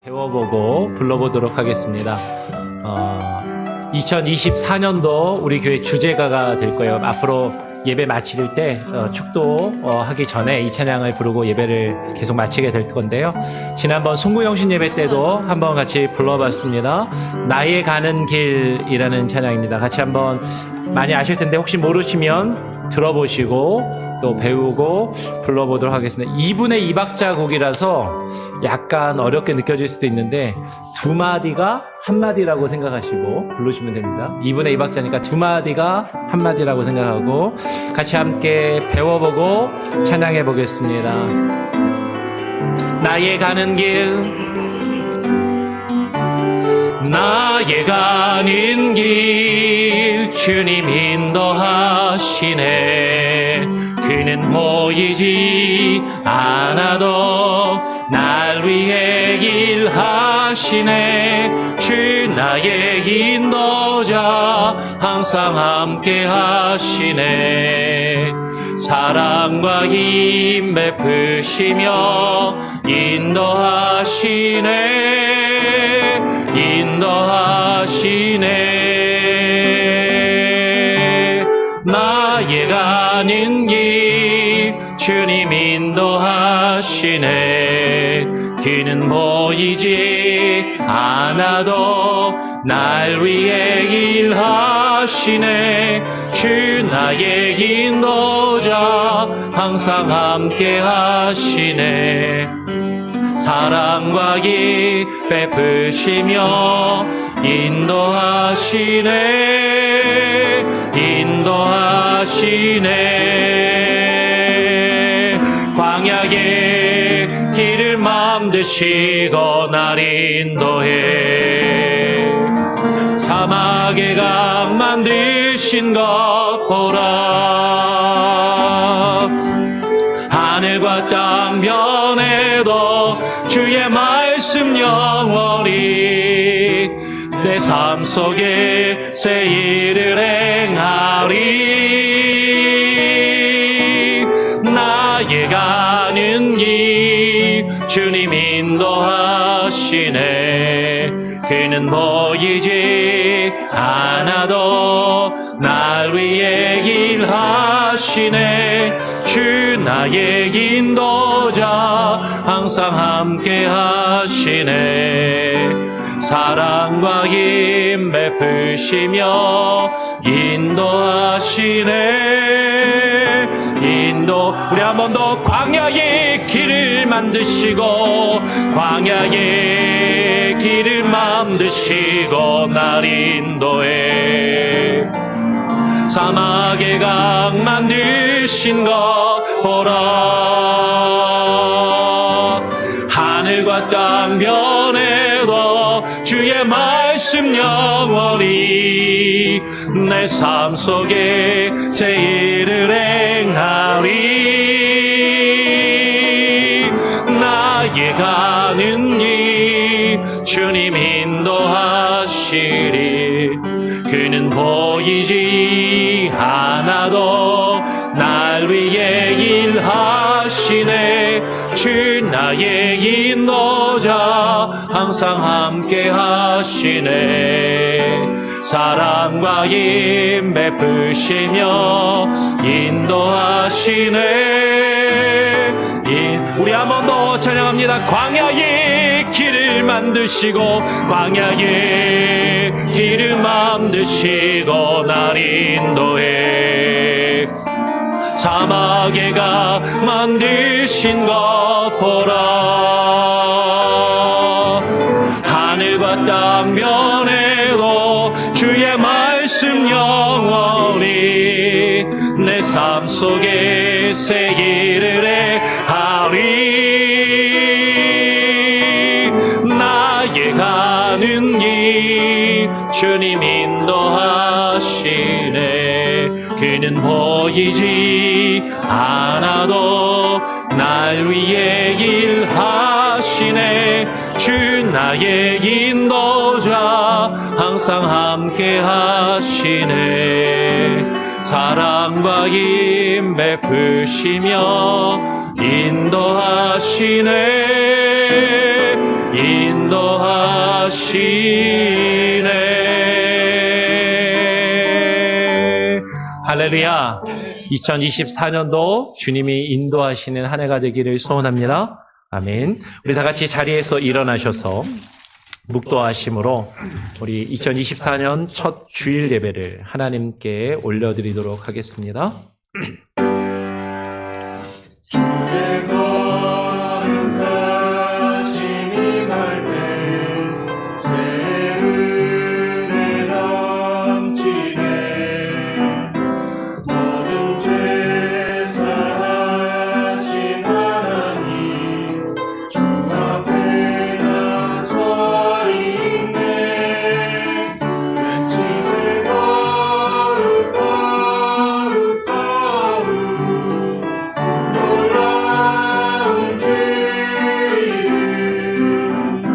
배워보고 불러보도록 하겠습니다. 2024년도 우리 교회 주제가가 될 거예요. 앞으로 예배 마칠 때 축도하기 전에 이 찬양을 부르고 예배를 계속 마치게 될 건데요. 지난번 송구영신 예배 때도 한번 같이 불러봤습니다. 나의 가는 길이라는 찬양입니다. 같이 한번 많이 아실 텐데 혹시 모르시면 들어보시고 또 배우고 불러보도록 하겠습니다. 2분의 2박자 곡이라서 약간 어렵게 느껴질 수도 있는데 두 마디가 한 마디라고 생각하시고 부르시면 됩니다. 2분의 2박자니까 두 마디가 한 마디라고 생각하고 같이 함께 배워보고 찬양해 보겠습니다. 나의 가는 길, 나의 가는 길 주님 인도하시네. 그는 보이지 않아도 날 위해 일하시네. 주 나의 인도자 항상 함께 하시네. 사랑과 힘 베푸시며 인도하시네. 인도하시네. 나의 가는 길 주님 인도하시네. 그는 보이지 않아도 날 위해 일하시네. 주 나의 인도자 항상 함께 하시네. 사랑과 기 베푸시며 인도하시네. 인도하시네. 광야의 길을 맘드시고 날 인도해. 사막의 강 만드신 것 보라. 하늘과 땅 변해도 주의 말씀 영원히 내 삶 속에 새 일을 행하리. 나의 가는 길 주님 인도하시네. 그는 보이지 않아도 날 위해 일하시네. 주 나의 인도자 항상 함께 하시네. 사랑과 힘 베푸시며 인도하시네. 우리 한 번 더. 광야의 길을 만드시고 광야의 길을 만드시고 날 인도해. 사막의 강 만드신 것 보라. 하늘과 땅 변해도 주의 말씀 영원히 내 삶 속에 새 일을 행하리. 나의 가는 길 주님 인도하시리. 그는 보이지 않아도 날 위해 일하시네. 주 나의 인도자 항상 함께 하시네. 사랑과 힘 베푸시며 인도하시네. 우리 한 번 더 찬양합니다. 광야의 길을 만드시고 광야의 길을 만드시고 날 인도해. 사막의 강 만드신 것 보라. 하늘과 땅 변해도 주의 말씀 영원히 내 삶 속에 새 일을 행하리. 나의 가는 길 주님 인도하시네. 그는 보이지 않아도 날 위해 일하시네. 주 나의 인도자 항상 함께 하시네. 사랑과 힘 베푸시며 인도하시네. 인도하시네. 할렐루야. 2024년도 주님이 인도하시는 한 해가 되기를 소원합니다. 아멘. 우리 다 같이 자리에서 일어나셔서 묵도하심으로 우리 2024년 첫 주일 예배를 하나님께 올려드리도록 하겠습니다. 주의 거룩하심 임할 때 새 은혜 넘치네. 모든 죄 사하신 하나님 주 앞에 나 서 있네. 왠지 거룩 거룩 거룩 놀라운 주 이름.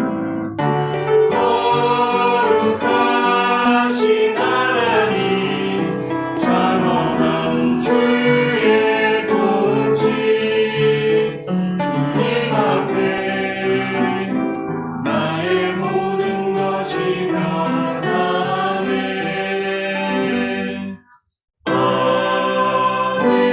거룩하신 하나님 찬원한 주의 통치. 주님 앞에 나의 모든 것이 변하네. 아멘.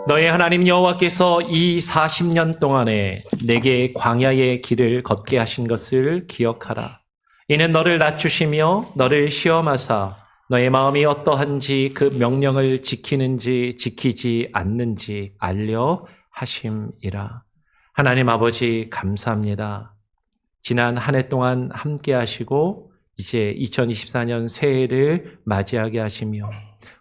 너의 하나님 여호와께서 이 40년 동안에 내게 광야의 길을 걷게 하신 것을 기억하라. 이는 너를 낮추시며 너를 시험하사 너의 마음이 어떠한지 그 명령을 지키는지 지키지 않는지 알려 하심이라. 하나님 아버지 감사합니다. 지난 한 해 동안 함께 하시고 이제 2024년 새해를 맞이하게 하시며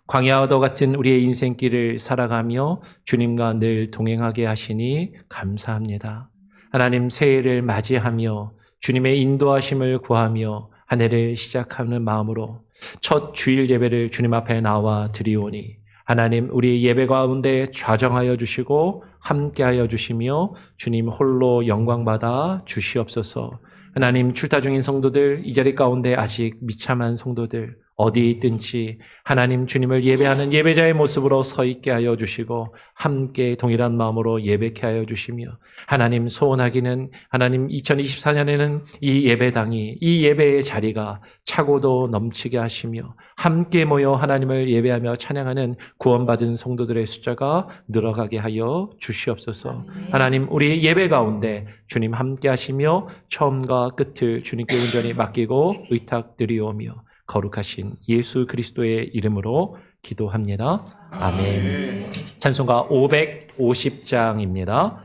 광야와도 같은 우리의 인생길을 살아가며 주님과 늘 동행하게 하시니 감사합니다. 하나님 새해를 맞이하며 주님의 인도하심을 구하며 한 해를 시작하는 마음으로 첫 주일 예배를 주님 앞에 나와 드리오니 하나님 우리 예배 가운데 좌정하여 주시고 함께하여 주시며 주님 홀로 영광받아 주시옵소서. 하나님 출타 중인 성도들, 이 자리 가운데 아직 미참한 성도들 어디에 있든지 하나님 주님을 예배하는 예배자의 모습으로 서 있게 하여 주시고 함께 동일한 마음으로 예배케 하여 주시며 하나님 소원하기는 하나님 2024년에는 이 예배당이 이 예배의 자리가 차고도 넘치게 하시며 함께 모여 하나님을 예배하며 찬양하는 구원받은 성도들의 숫자가 늘어가게 하여 주시옵소서. 하나님 우리 예배 가운데 주님 함께 하시며 처음과 끝을 주님께 온전히 맡기고 의탁드리오며 거룩하신 예수 그리스도의 이름으로 기도합니다. 아멘. 찬송가 550장입니다.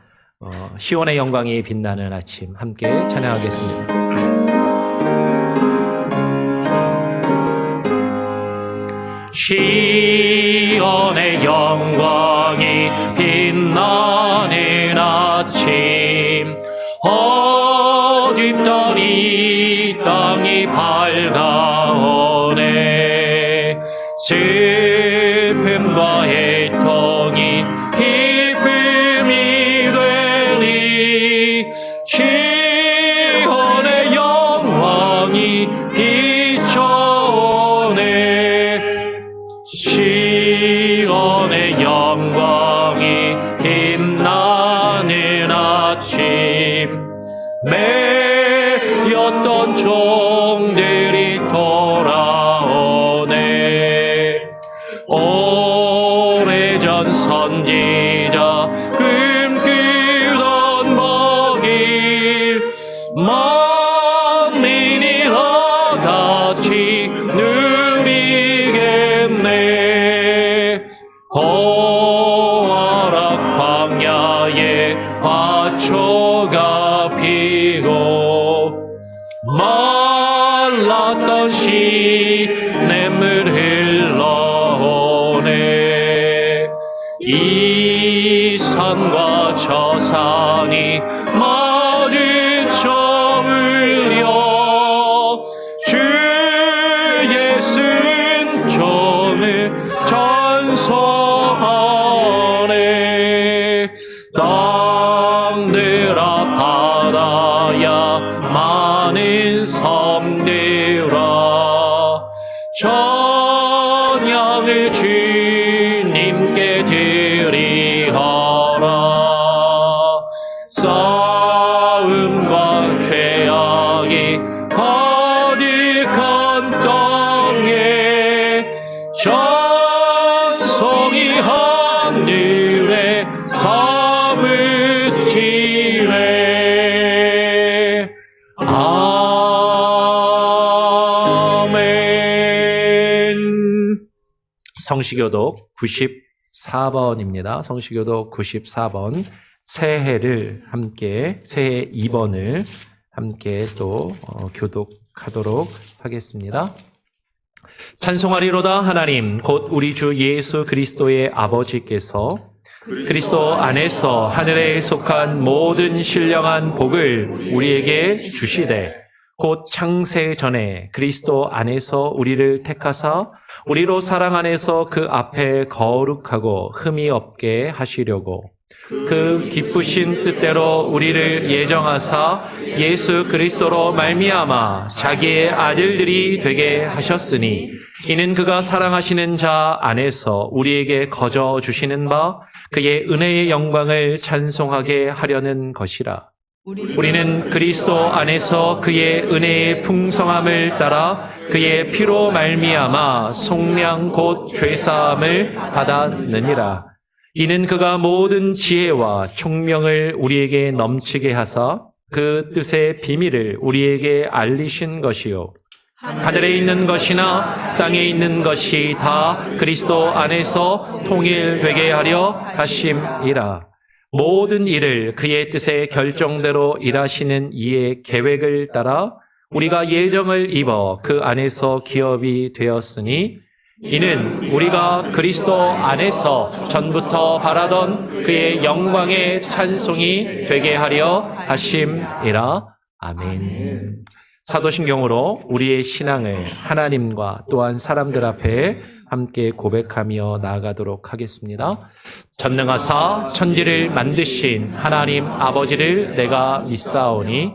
시온의 영광이 빛나는 아침 함께 찬양하겠습니다. 시온의 영광이 빛나는 아침 어둡던 이 땅이 밝아오네. 슬픔과 애통이 기쁨이 되니 시온의 영광이 비춰오네. 시온의 영광이 빛나는 아침 매였던 종들이 돌아오네. 오래전 선지자 꿈꾸던 먹일 만민이 다 같이 누리겠네. 호아락 광야에 화초가 피고 말랐던 시냇물 흘러오네. 이 산과 저 산이 마주쳐 울려 주 예수는 종을 전송하네. 땅들아 바다야 많은 섬들아 찬양을 주님께 드리하라. 싸움 아멘. 성시교독 94번입니다. 성시교독 94번. 새해 2번을 함께 또 교독하도록 하겠습니다. 찬송하리로다 하나님 곧 우리 주 예수 그리스도의 아버지께서 그리스도 안에서 하늘에 속한 모든 신령한 복을 우리에게 주시되 곧 창세 전에 그리스도 안에서 우리를 택하사 우리로 사랑 안에서 그 앞에 거룩하고 흠이 없게 하시려고 그 기쁘신 뜻대로 우리를 예정하사 예수 그리스도로 말미암아 자기의 아들들이 되게 하셨으니 이는 그가 사랑하시는 자 안에서 우리에게 거저 주시는 바 그의 은혜의 영광을 찬송하게 하려는 것이라. 우리는 그리스도 안에서 그의 은혜의 풍성함을 따라 그의 피로 말미암아 속량 곧 죄사함을 받았느니라. 이는 그가 모든 지혜와 총명을 우리에게 넘치게 하사 그 뜻의 비밀을 우리에게 알리신 것이요 하늘에 있는 것이나 땅에 있는 것이 다 그리스도 안에서 통일되게 하려 하심이라. 모든 일을 그의 뜻의 결정대로 일하시는 이의 계획을 따라 우리가 예정을 입어 그 안에서 기업이 되었으니 이는 우리가 그리스도 안에서 전부터 바라던 그의 영광의 찬송이 되게 하려 하심이라. 아멘. 사도신경으로 우리의 신앙을 하나님과 또한 사람들 앞에 함께 고백하며 나아가도록 하겠습니다. 전능하사 천지를 만드신 하나님 아버지를 내가 믿사오니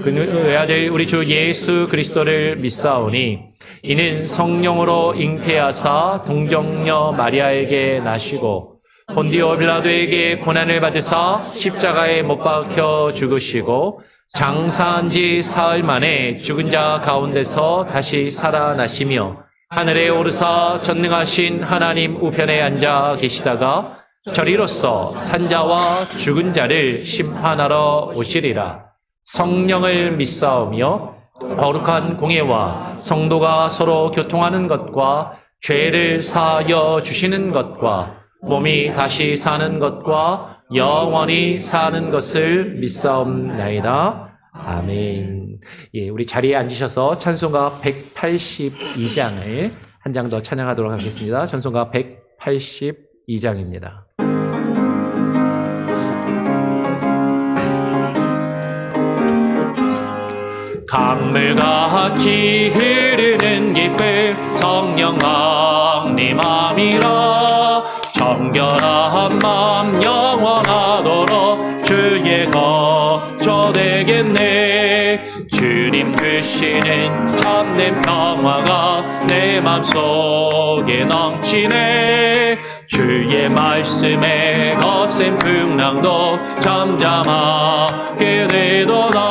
그의 외아들 우리 주 예수 그리스도를 믿사오니 이는 성령으로 잉태하사 동정녀 마리아에게 나시고 본디오 빌라도에게 고난을 받으사 십자가에 못 박혀 죽으시고 장사한 지 사흘 만에 죽은 자 가운데서 다시 살아나시며 하늘에 오르사 전능하신 하나님 우편에 앉아 계시다가 저리로서 산자와 죽은 자를 심판하러 오시리라. 성령을 믿사오며 거룩한 공예와 성도가 서로 교통하는 것과 죄를 사하여 주시는 것과 몸이 다시 사는 것과 영원히 사는 것을 믿사옵나이다. 아멘. 예, 우리 자리에 앉으셔서 찬송가 182장을 한 장 더 찬양하도록 하겠습니다. 찬송가 182장입니다. 강물같이 흐르는 기쁨 성령 강림함이라. 정결한 마음 영원하도록 주의 거처 되겠네. 주님 주시는 참된 평화가 내 맘속에 넘치네. 주의 말씀에 거센 풍랑도 잠잠하게 되도다.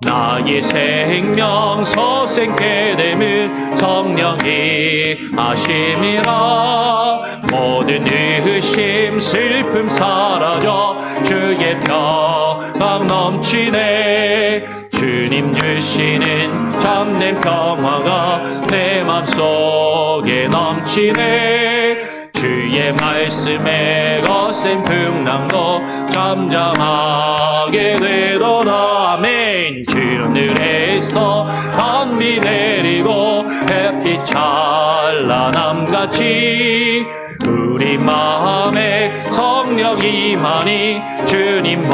나의 생명 서생케 됨을 성령이 하심이라. 모든 의심 슬픔 사라져 주의 평강 넘치네. 주님 주시는 참된 평화가 내 맘속에 넘치네. 주의 말씀에 거센 풍랑도 잠잠하게 되도다. 아멘. 주늘에서 한비 내리고 햇빛 찬란함같이 우리 마음에 성령 임하니 주님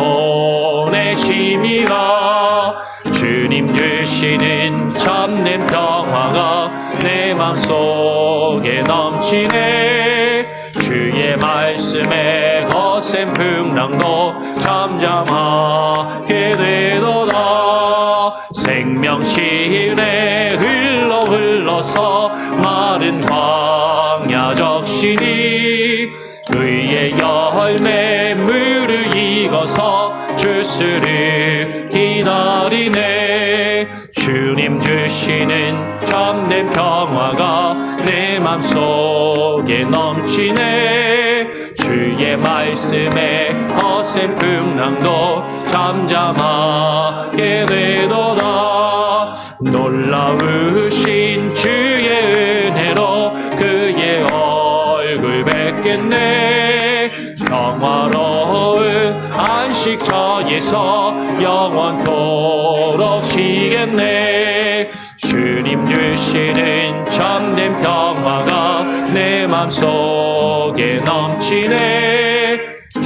보내심이라. 주님 주시는 참된 평화가 내 맘속에 넘치네. 주의 말씀에 거센 풍랑도 잠잠하게 되도다. 생명실에 흘러서 마른 광야 적시니 의의 열매 무르익어서 주스를 기다리네. 주님 주시는 참된 평화가 내 맘속에 넘치네. 주의 주의 말씀에 거센 풍랑도 잠잠하게 되도다. 놀라우신 주의 은혜로 그의 얼굴 뵙겠네. 평화로운 안식처에서 영원토록 쉬겠네. 주님 주시는 참된 평화가 내 맘속에 넘치네.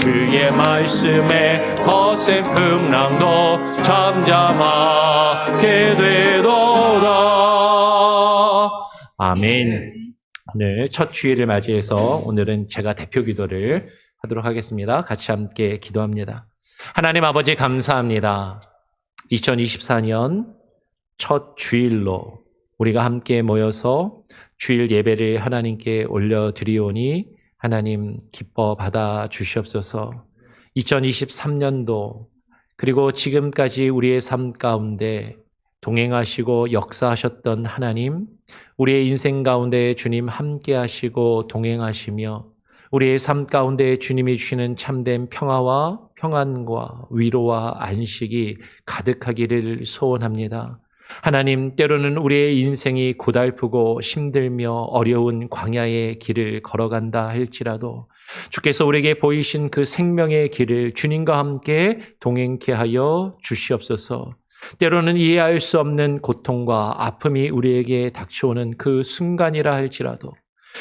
주의 말씀에 거센 풍랑도 잠잠하게 되도다. 아멘. 오늘 첫 주일을 맞이해서 오늘은 제가 대표 기도를 하도록 하겠습니다. 같이 함께 기도합니다. 하나님 아버지 감사합니다. 2024년 첫 주일로 우리가 함께 모여서 주일 예배를 하나님께 올려드리오니 하나님 기뻐 받아 주시옵소서. 2023년도 그리고 지금까지 우리의 삶 가운데 동행하시고 역사하셨던 하나님, 우리의 인생 가운데 주님 함께 하시고 동행하시며 우리의 삶 가운데 주님이 주시는 참된 평화와 평안과 위로와 안식이 가득하기를 소원합니다. 하나님, 때로는 우리의 인생이 고달프고 힘들며 어려운 광야의 길을 걸어간다 할지라도 주께서 우리에게 보이신 그 생명의 길을 주님과 함께 동행케 하여 주시옵소서. 때로는 이해할 수 없는 고통과 아픔이 우리에게 닥쳐오는 그 순간이라 할지라도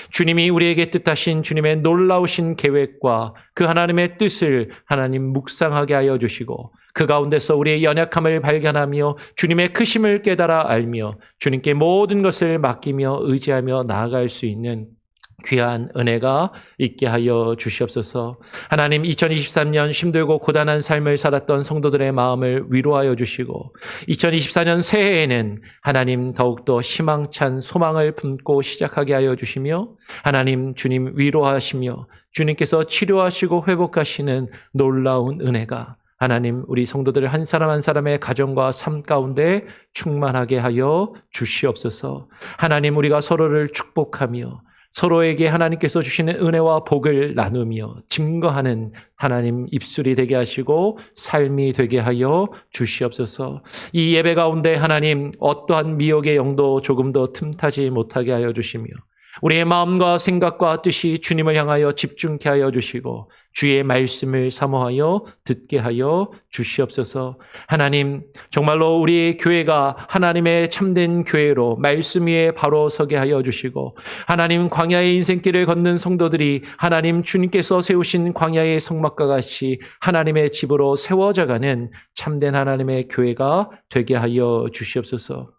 주님이 우리에게 뜻하신 주님의 놀라우신 계획과 그 하나님의 뜻을 하나님 묵상하게 하여 주시고 그 가운데서 우리의 연약함을 발견하며 주님의 크심을 깨달아 알며 주님께 모든 것을 맡기며 의지하며 나아갈 수 있는 귀한 은혜가 있게 하여 주시옵소서. 하나님, 2023년 힘들고 고단한 삶을 살았던 성도들의 마음을 위로하여 주시고 2024년 새해에는 하나님 더욱더 희망찬 소망을 품고 시작하게 하여 주시며 하나님 주님 위로하시며 주님께서 치료하시고 회복하시는 놀라운 은혜가 하나님 우리 성도들 한 사람 한 사람의 가정과 삶 가운데 충만하게 하여 주시옵소서. 하나님, 우리가 서로를 축복하며 서로에게 하나님께서 주시는 은혜와 복을 나누며 증거하는 하나님 입술이 되게 하시고 삶이 되게 하여 주시옵소서. 이 예배 가운데 하나님 어떠한 미혹의 영도 조금 더 틈타지 못하게 하여 주시며 우리의 마음과 생각과 뜻이 주님을 향하여 집중케 하여 주시고 주의 말씀을 사모하여 듣게 하여 주시옵소서. 하나님, 정말로 우리 교회가 하나님의 참된 교회로 말씀 위에 바로 서게 하여 주시고 하나님 광야의 인생길을 걷는 성도들이 하나님 주님께서 세우신 광야의 성막과 같이 하나님의 집으로 세워져가는 참된 하나님의 교회가 되게 하여 주시옵소서.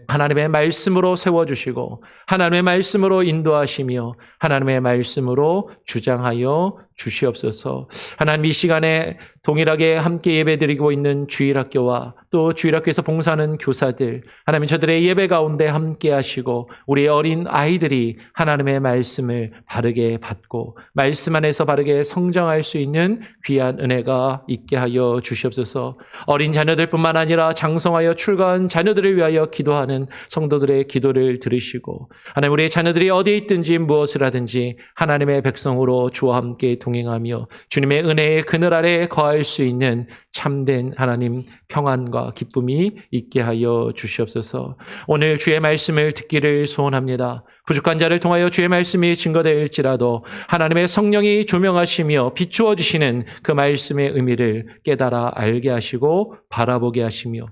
하나님의 말씀으로 세워주시고 하나님의 말씀으로 인도하시며 하나님의 말씀으로 주장하여 주시옵소서. 하나님, 이 시간에 동일하게 함께 예배드리고 있는 주일학교와 또 주일학교에서 봉사하는 교사들, 하나님 저들의 예배 가운데 함께 하시고 우리 어린 아이들이 하나님의 말씀을 바르게 받고 말씀 안에서 바르게 성장할 수 있는 귀한 은혜가 있게 하여 주시옵소서. 어린 자녀들뿐만 아니라 장성하여 출가한 자녀들을 위하여 기도하는 성도들의 기도를 들으시고 하나님, 우리의 자녀들이 어디에 있든지 무엇을 하든지 하나님의 백성으로 주와 함께 동행하며 주님의 은혜의 그늘 아래 거할 수 있는 참된 하나님 평안과 기쁨이 있게 하여 주시옵소서. 오늘 주의 말씀을 듣기를 소원합니다. 부족한 자를 통하여 주의 말씀이 증거될지라도 하나님의 성령이 조명하시며 비추어 주시는 그 말씀의 의미를 깨달아 알게 하시고 바라보게 하시며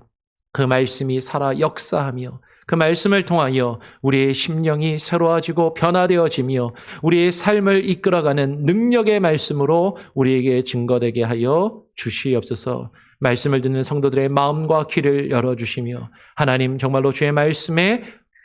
그 말씀이 살아 역사하며 그 말씀을 통하여 우리의 심령이 새로워지고 변화되어지며 우리의 삶을 이끌어가는 능력의 말씀으로 우리에게 증거되게 하여 주시옵소서. 말씀을 듣는 성도들의 마음과 귀를 열어주시며 하나님, 정말로 주의 말씀에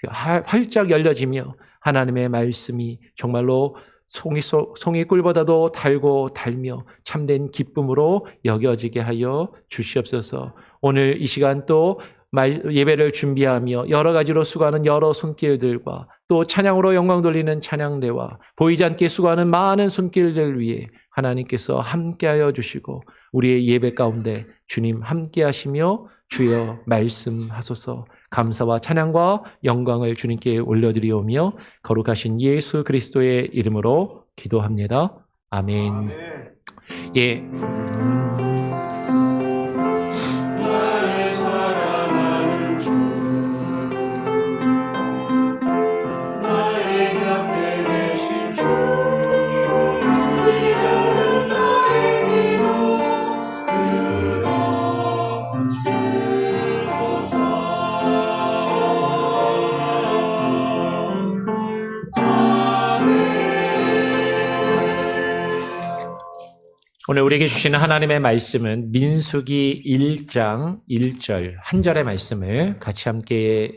활짝 열려지며 하나님의 말씀이 정말로 송이 꿀보다도 달고 달며 참된 기쁨으로 여겨지게 하여 주시옵소서. 오늘 이 시간 또 예배를 준비하며 여러 가지로 수고하는 여러 손길들과 또 찬양으로 영광 돌리는 찬양대와 보이지 않게 수고하는 많은 손길들 위해 하나님께서 함께하여 주시고 우리의 예배 가운데 주님 함께하시며 주여 말씀하소서. 감사와 찬양과 영광을 주님께 올려드리오며 거룩하신 예수 그리스도의 이름으로 기도합니다. 아멘. 예. 나의 사랑하는 주 나의 곁에 계신 주 이제는 나의 기도 들어주소서. 오늘 우리에게 주시는 하나님의 말씀은 민수기 1장 1절 한 절의 말씀을 같이 함께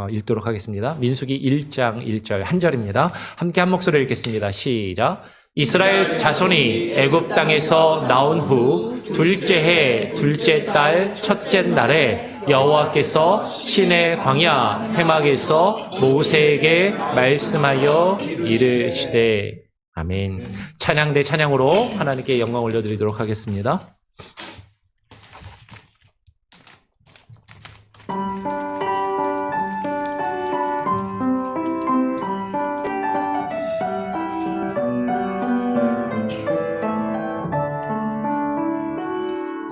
읽도록 하겠습니다. 민수기 1장 1절 한 절입니다. 함께 한 목소리로 읽겠습니다. 시작. 이스라엘 자손이 애굽 땅에서 나온 후 둘째 해 둘째 달 첫째 날에 여호와께서 시내 광야 회막에서 모세에게 말씀하여 이르시되. 아멘. 찬양 대 찬양으로 하나님께 영광 올려드리도록 하겠습니다.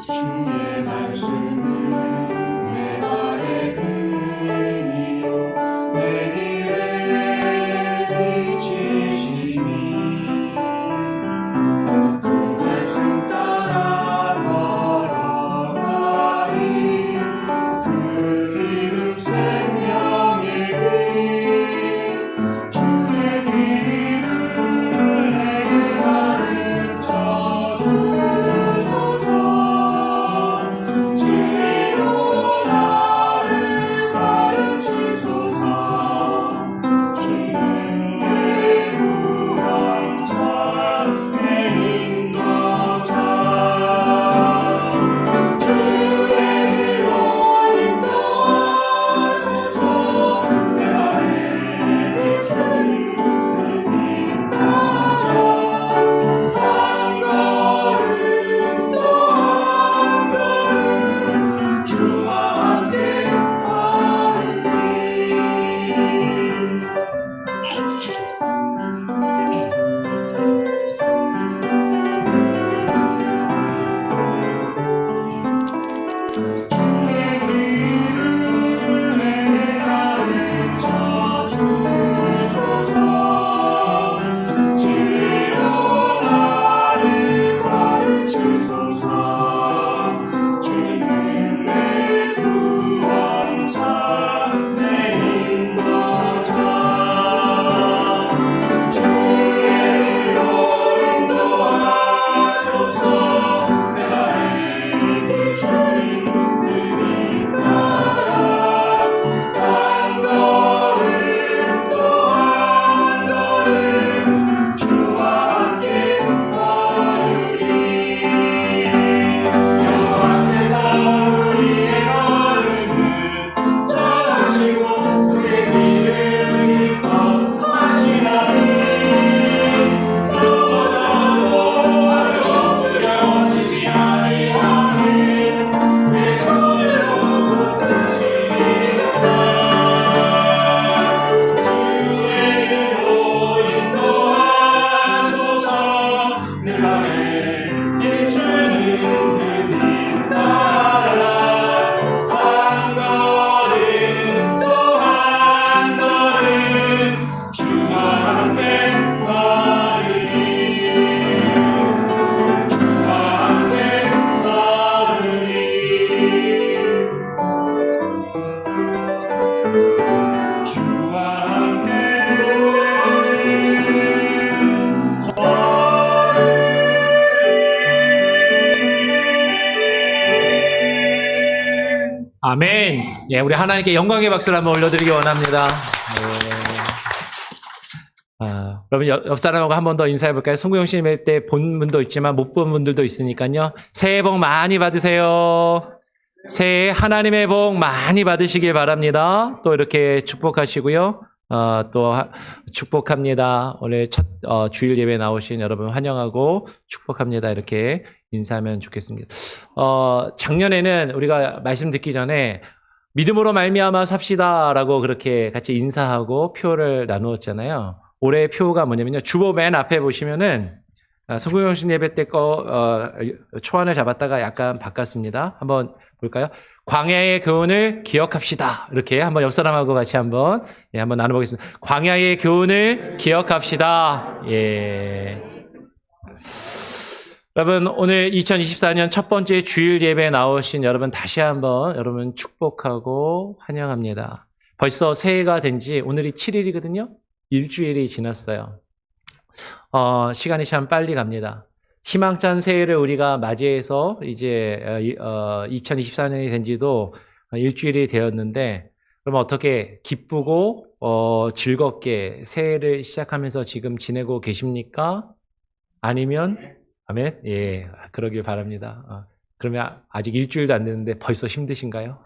주의 말씀은 내 발의 등이요 내 길에 비치시니 그 말씀 따라 걸어가니 그 길은 생명의 길 주의 길을 내게 가르쳐 주소서. 진리로 나를 가르치소서. 주는 내 구원자 내 인도자 주의 길로 인도하소서. 내 발에 비추니 그 빛 따라 한 걸음 또 한 걸음 주와 함께 바르니. 주의 길을 내게 가르쳐 주소서. 진리로 나를 가르치소서. 주는 내 구원자 내 인도자 주의 길로 인도하소서. 내 발에 비추인 그 빛 따라 한 걸음 또 한 걸음 주와 함께 바르니. 여호와께서 우리의 걸음을 정하시고 그의 길을 기뻐하시나니 넘어져도 아주 두려워지지 아니하는 내 손으로 붙드시리로다. 주의 길로 인도하소서. 내 발에 비추는 그 빛 따라 한 걸음 또 한 걸음 주와 함께 바르니. 주와 함께 바르니. 주와 함께 아멘. 예, 우리 하나님께 영광의 박수를 한번 올려드리기 원합니다. 여러분 옆 사람하고 한 번 더 인사해 볼까요? 송구영 씨 때 본 분도 있지만 못 본 분들도 있으니까요. 새해 복 많이 받으세요. 새해 하나님의 복 많이 받으시길 바랍니다. 또 이렇게 축복하시고요. 축복합니다. 오늘 첫 주일 예배 나오신 여러분 환영하고 축복합니다. 이렇게 인사하면 좋겠습니다. 작년에는 우리가 말씀 듣기 전에 믿음으로 말미암아 삽시다라고 그렇게 같이 인사하고 표를 나누었잖아요. 올해의 표가 뭐냐면요. 주보 맨 앞에 보시면은 송구영신 예배 때 초안을 잡았다가 약간 바꿨습니다. 한번 볼까요? 광야의 교훈을 기억합시다. 이렇게 한번 옆 사람하고 같이 한번 나눠보겠습니다. 광야의 교훈을 기억합시다. 예. 여러분, 오늘 2024년 첫 번째 주일 예배에 나오신 여러분 다시 한번 여러분 축복하고 환영합니다. 벌써 새해가 된 지 오늘이 7일이거든요. 일주일이 지났어요. 시간이 참 빨리 갑니다. 희망찬 새해를 우리가 맞이해서 이제 2024년이 된 지도 일주일이 되었는데, 그럼 어떻게 기쁘고 즐겁게 새해를 시작하면서 지금 지내고 계십니까? 아니면 아멘? 예, 그러길 바랍니다. 그러면 아직 일주일도 안 됐는데 벌써 힘드신가요?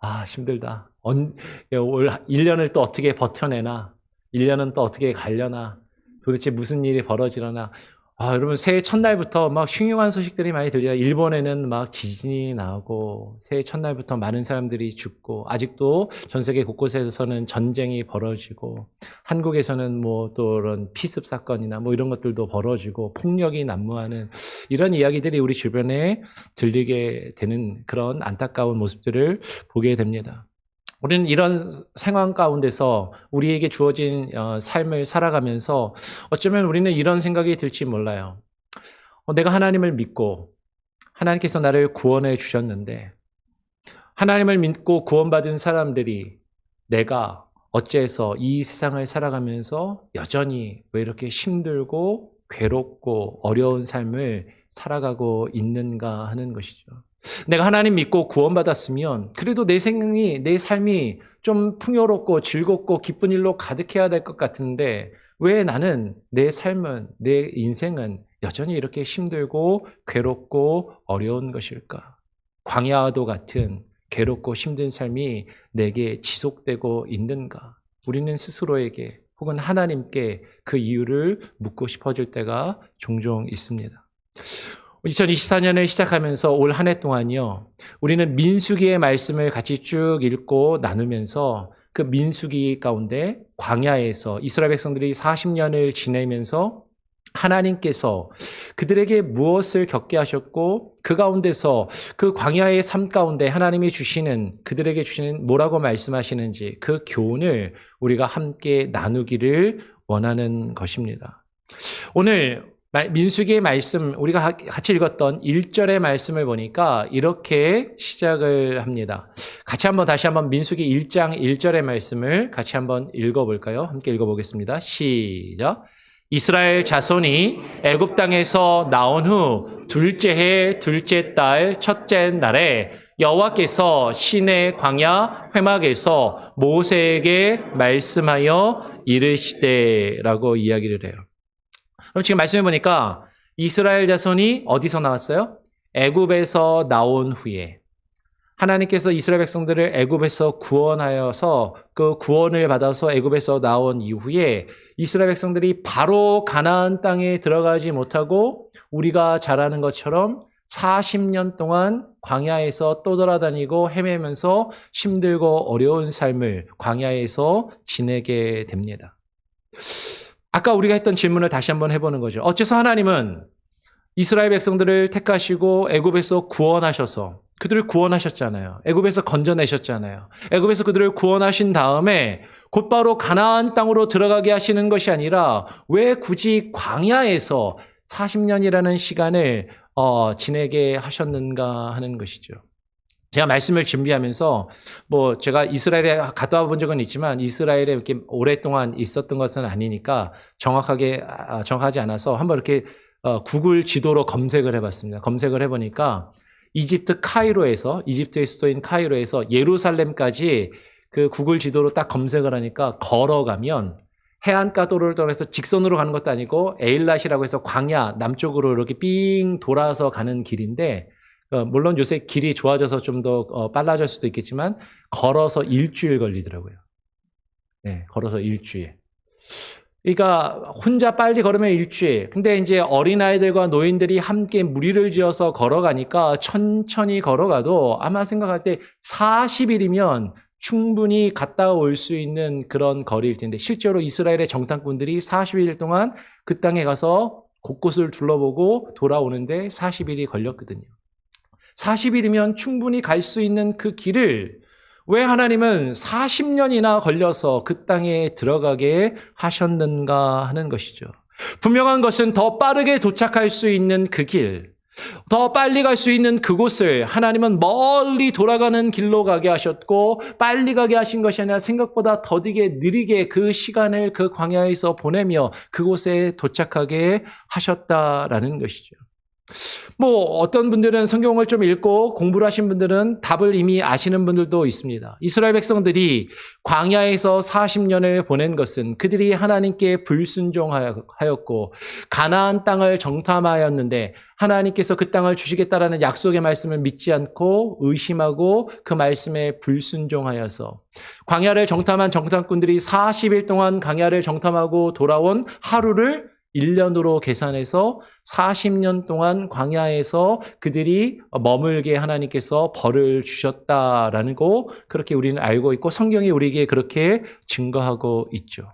아, 힘들다. 올 1년을 또 어떻게 버텨내나? 1년은 또 어떻게 가려나? 도대체 무슨 일이 벌어지려나? 여러분, 새해 첫날부터 막 흉흉한 소식들이 많이 들려요. 일본에는 막 지진이 나고, 새해 첫날부터 많은 사람들이 죽고, 아직도 전 세계 곳곳에서는 전쟁이 벌어지고, 한국에서는 뭐 또 이런 피습 사건이나 뭐 이런 것들도 벌어지고, 폭력이 난무하는 이런 이야기들이 우리 주변에 들리게 되는 그런 안타까운 모습들을 보게 됩니다. 우리는 이런 상황 가운데서 우리에게 주어진 삶을 살아가면서 어쩌면 우리는 이런 생각이 들지 몰라요. 내가 하나님을 믿고 하나님께서 나를 구원해 주셨는데, 하나님을 믿고 구원받은 사람들이 내가 어째서 이 세상을 살아가면서 여전히 왜 이렇게 힘들고 괴롭고 어려운 삶을 살아가고 있는가 하는 것이죠. 내가 하나님 믿고 구원받았으면 그래도 내 삶이 좀 풍요롭고 즐겁고 기쁜 일로 가득해야 될 것 같은데, 왜 나는 내 삶은, 내 인생은 여전히 이렇게 힘들고 괴롭고 어려운 것일까? 광야와도 같은 괴롭고 힘든 삶이 내게 지속되고 있는가? 우리는 스스로에게 혹은 하나님께 그 이유를 묻고 싶어질 때가 종종 있습니다. 2024년을 시작하면서 올 한 해 동안요, 우리는 민수기의 말씀을 같이 쭉 읽고 나누면서 그 민수기 가운데 광야에서 이스라엘 백성들이 40년을 지내면서 하나님께서 그들에게 무엇을 겪게 하셨고, 그 가운데서 그 광야의 삶 가운데 하나님이 그들에게 주시는 뭐라고 말씀하시는지 그 교훈을 우리가 함께 나누기를 원하는 것입니다. 오늘 민수기의 말씀, 우리가 같이 읽었던 1절의 말씀을 보니까 이렇게 시작을 합니다. 다시 한번 민수기 1장 1절의 말씀을 같이 한번 읽어볼까요? 함께 읽어보겠습니다. 시작. 이스라엘 자손이 애굽 땅에서 나온 후 둘째 해 둘째 달 첫째 날에 여호와께서 시내 광야 회막에서 모세에게 말씀하여 이르시되라고 이야기를 해요. 그럼 지금 말씀해 보니까 이스라엘 자손이 어디서 나왔어요? 애굽에서 나온 후에 하나님께서 이스라엘 백성들을 애굽에서 구원하여서 그 구원을 받아서 애굽에서 나온 이후에 이스라엘 백성들이 바로 가나안 땅에 들어가지 못하고 우리가 잘 아는 것처럼 40년 동안 광야에서 떠돌아다니고 헤매면서 힘들고 어려운 삶을 광야에서 지내게 됩니다. 아까 우리가 했던 질문을 다시 한번 해보는 거죠. 어째서 하나님은 이스라엘 백성들을 택하시고 애굽에서 구원하셔서 그들을 구원하셨잖아요. 애굽에서 건져내셨잖아요. 애굽에서 그들을 구원하신 다음에 곧바로 가나안 땅으로 들어가게 하시는 것이 아니라 왜 굳이 광야에서 40년이라는 시간을 지내게 하셨는가 하는 것이죠. 제가 말씀을 준비하면서 제가 이스라엘에 갔다 와본 적은 있지만 이스라엘에 이렇게 오랫동안 있었던 것은 아니니까 정확하지 않아서 한번 이렇게 구글 지도로 검색을 해봤습니다. 검색을 해보니까 이집트의 수도인 카이로에서 예루살렘까지 그 구글 지도로 딱 검색을 하니까 걸어가면 해안가도로를 통해서 직선으로 가는 것도 아니고 에일랏이라고 해서 광야 남쪽으로 이렇게 삥 돌아서 가는 길인데, 물론 요새 길이 좋아져서 좀 더 빨라질 수도 있겠지만 걸어서 일주일 걸리더라고요. 네, 걸어서 일주일. 그러니까 혼자 빨리 걸으면 일주일. 근데 이제 어린아이들과 노인들이 함께 무리를 지어서 걸어가니까 천천히 걸어가도 아마 생각할 때 40일이면 충분히 갔다 올 수 있는 그런 거리일 텐데, 실제로 이스라엘의 정탐꾼들이 40일 동안 그 땅에 가서 곳곳을 둘러보고 돌아오는데 40일이 걸렸거든요. 40일이면 충분히 갈 수 있는 그 길을 왜 하나님은 40년이나 걸려서 그 땅에 들어가게 하셨는가 하는 것이죠. 분명한 것은 더 빠르게 도착할 수 있는 그 길, 더 빨리 갈 수 있는 그곳을 하나님은 멀리 돌아가는 길로 가게 하셨고, 빨리 가게 하신 것이 아니라 생각보다 더디게 느리게 그 시간을 그 광야에서 보내며 그곳에 도착하게 하셨다라는 것이죠. 어떤 분들은 성경을 좀 읽고 공부를 하신 분들은 답을 이미 아시는 분들도 있습니다. 이스라엘 백성들이 광야에서 40년을 보낸 것은 그들이 하나님께 불순종하였고 가나안 땅을 정탐하였는데 하나님께서 그 땅을 주시겠다라는 약속의 말씀을 믿지 않고 의심하고 그 말씀에 불순종하여서 광야를 정탐한 정탐꾼들이 40일 동안 광야를 정탐하고 돌아온 하루를 1년으로 계산해서 40년 동안 광야에서 그들이 머물게 하나님께서 벌을 주셨다라는 거 그렇게 우리는 알고 있고 성경이 우리에게 그렇게 증거하고 있죠.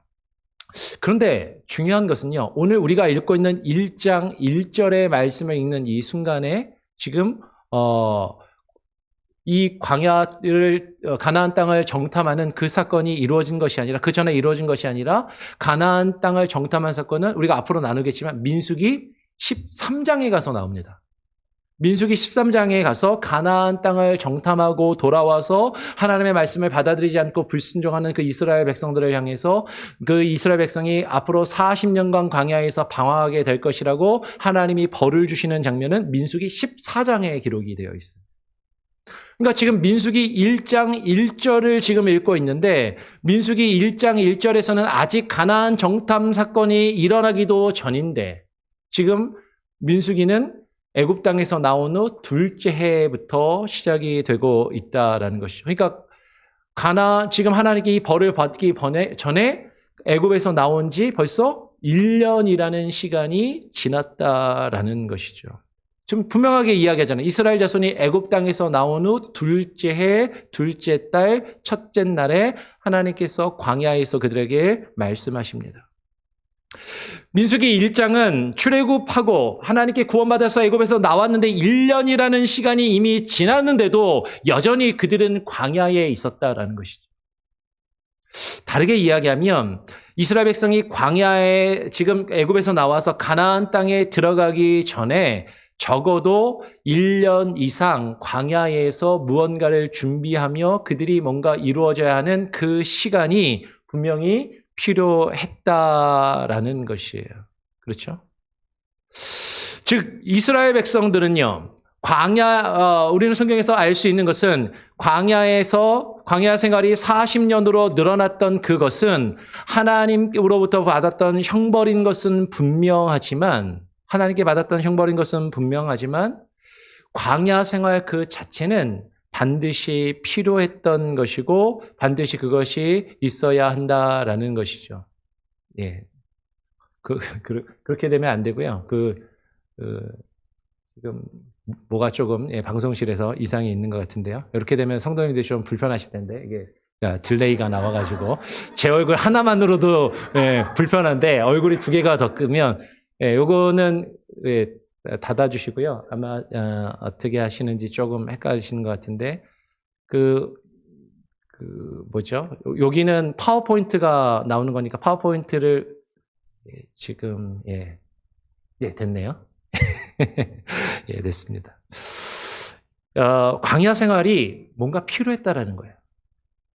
그런데 중요한 것은요. 오늘 우리가 읽고 있는 1장 1절의 말씀을 읽는 이 순간에 지금 이 광야를 가나안 땅을 정탐하는 그 사건이 이루어진 것이 아니라 그 전에 이루어진 것이 아니라 가나안 땅을 정탐한 사건은 우리가 앞으로 나누겠지만 민수기 13장에 가서 나옵니다. 민수기 13장에 가서 가나안 땅을 정탐하고 돌아와서 하나님의 말씀을 받아들이지 않고 불순종하는 그 이스라엘 백성들을 향해서 그 이스라엘 백성이 앞으로 40년간 광야에서 방황하게 될 것이라고 하나님이 벌을 주시는 장면은 민수기 14장에 기록이 되어 있습니다. 그러니까 지금 민수기 1장 1절을 지금 읽고 있는데 민수기 1장 1절에서는 아직 가나안 정탐 사건이 일어나기도 전인데 지금 민수기는 애굽 땅에서 나온 후 둘째 해부터 시작이 되고 있다라는 것이죠. 그러니까 지금 하나님께 이 벌을 받기 전에 애굽에서 나온 지 벌써 1년이라는 시간이 지났다라는 것이죠. 좀 분명하게 이야기하잖아요. 이스라엘 자손이 애굽 땅에서 나온 후 둘째 해, 둘째 달, 첫째 날에 하나님께서 광야에서 그들에게 말씀하십니다. 민수기 1장은 출애굽하고 하나님께 구원받아서 애굽에서 나왔는데 1년이라는 시간이 이미 지났는데도 여전히 그들은 광야에 있었다라는 것이죠. 다르게 이야기하면 이스라엘 백성이 광야에 지금 애굽에서 나와서 가나안 땅에 들어가기 전에 적어도 1년 이상 광야에서 무언가를 준비하며 그들이 뭔가 이루어져야 하는 그 시간이 분명히 필요했다라는 것이에요. 그렇죠? 즉 이스라엘 백성들은요. 우리는 성경에서 알 수 있는 것은 광야 생활이 40년으로 늘어났던 그것은 하나님으로부터 받았던 형벌인 것은 분명하지만 하나님께 받았던 형벌인 것은 분명하지만 광야 생활 그 자체는 반드시 필요했던 것이고 반드시 그것이 있어야 한다라는 것이죠. 예, 그렇게 되면 안 되고요. 지금 뭐가 조금 방송실에서 이상이 있는 것 같은데요. 이렇게 되면 성도님들이 좀 불편하실 텐데 이게 딜레이가 나와가지고 제 얼굴 하나만으로도 불편한데 얼굴이 두 개가 더 크면 요거는 닫아주시고요. 아마 어떻게 하시는지 조금 헷갈리시는 것 같은데 뭐죠? 여기는 파워포인트가 나오는 거니까 파워포인트를 지금 됐네요. 예, 됐습니다. 광야 생활이 뭔가 필요했다라는 거예요.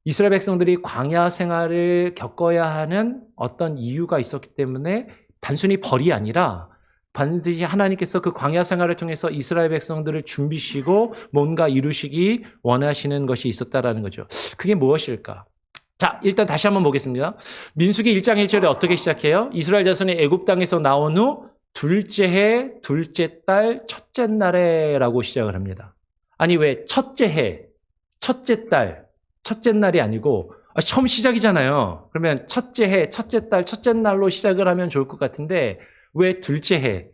이스라엘 백성들이 광야 생활을 겪어야 하는 어떤 이유가 있었기 때문에 단순히 벌이 아니라 반드시 하나님께서 그 광야 생활을 통해서 이스라엘 백성들을 준비시고 뭔가 이루시기 원하시는 것이 있었다라는 거죠. 그게 무엇일까? 자, 일단 다시 한번 보겠습니다. 민수기 1장 1절에 어떻게 시작해요? 이스라엘 자손이 애굽 땅에서 나온 후 둘째 해, 둘째 달, 첫째 날에라고 시작을 합니다. 아니 왜 첫째 해, 첫째 달, 첫째 날이 아니고 처음 시작이잖아요. 그러면 첫째 해, 첫째 달, 첫째 날로 시작을 하면 좋을 것 같은데 왜 둘째 해?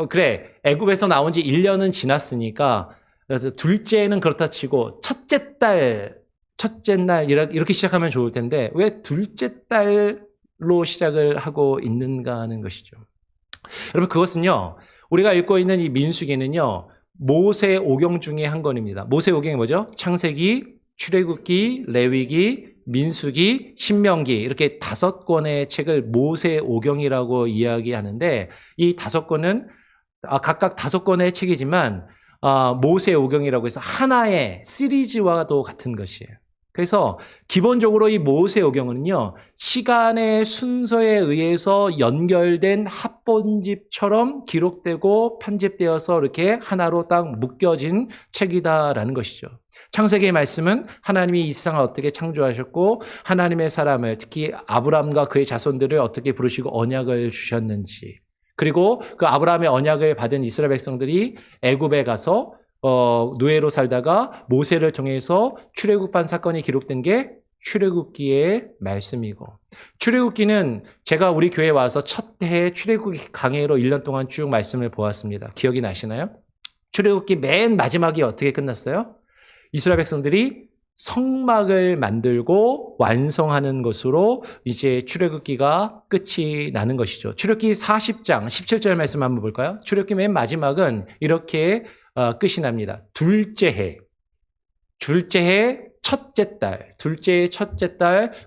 그래. 애굽에서 나온 지 1년은 지났으니까 그래서 둘째는 그렇다 치고 첫째 달, 첫째 날 이렇게 시작하면 좋을 텐데 왜 둘째 달로 시작을 하고 있는가 하는 것이죠. 여러분 그것은요. 우리가 읽고 있는 이 민수기는요. 모세 오경 중에 한 권입니다. 모세 오경이 뭐죠? 창세기, 출애굽기, 레위기, 민수기, 신명기 이렇게 5권의 책을 모세 오경이라고 이야기하는데 이 5권은 각각 5권의 책이지만 모세 오경이라고 해서 하나의 시리즈와도 같은 것이에요. 그래서 기본적으로 이 모세 오경은요, 시간의 순서에 의해서 연결된 합본집처럼 기록되고 편집되어서 이렇게 하나로 딱 묶여진 책이다라는 것이죠. 창세기의 말씀은 하나님이 이 세상을 어떻게 창조하셨고 하나님의 사람을 특히 아브라함과 그의 자손들을 어떻게 부르시고 언약을 주셨는지, 그리고 그 아브라함의 언약을 받은 이스라엘 백성들이 애굽에 가서 노예로 살다가 모세를 통해서 출애굽한 사건이 기록된 게 출애굽기의 말씀이고, 출애굽기는 제가 우리 교회에 와서 첫 해에 출애굽기 강해로 1년 동안 쭉 말씀을 보았습니다. 기억이 나시나요? 출애굽기 맨 마지막이 어떻게 끝났어요? 이스라엘 백성들이 성막을 만들고 완성하는 것으로 이제 출애굽기가 끝이 나는 것이죠. 출애굽기 40장 17절 말씀 한번 볼까요? 출애굽기 맨 마지막은 이렇게 끝이 납니다. 둘째 해 첫째 달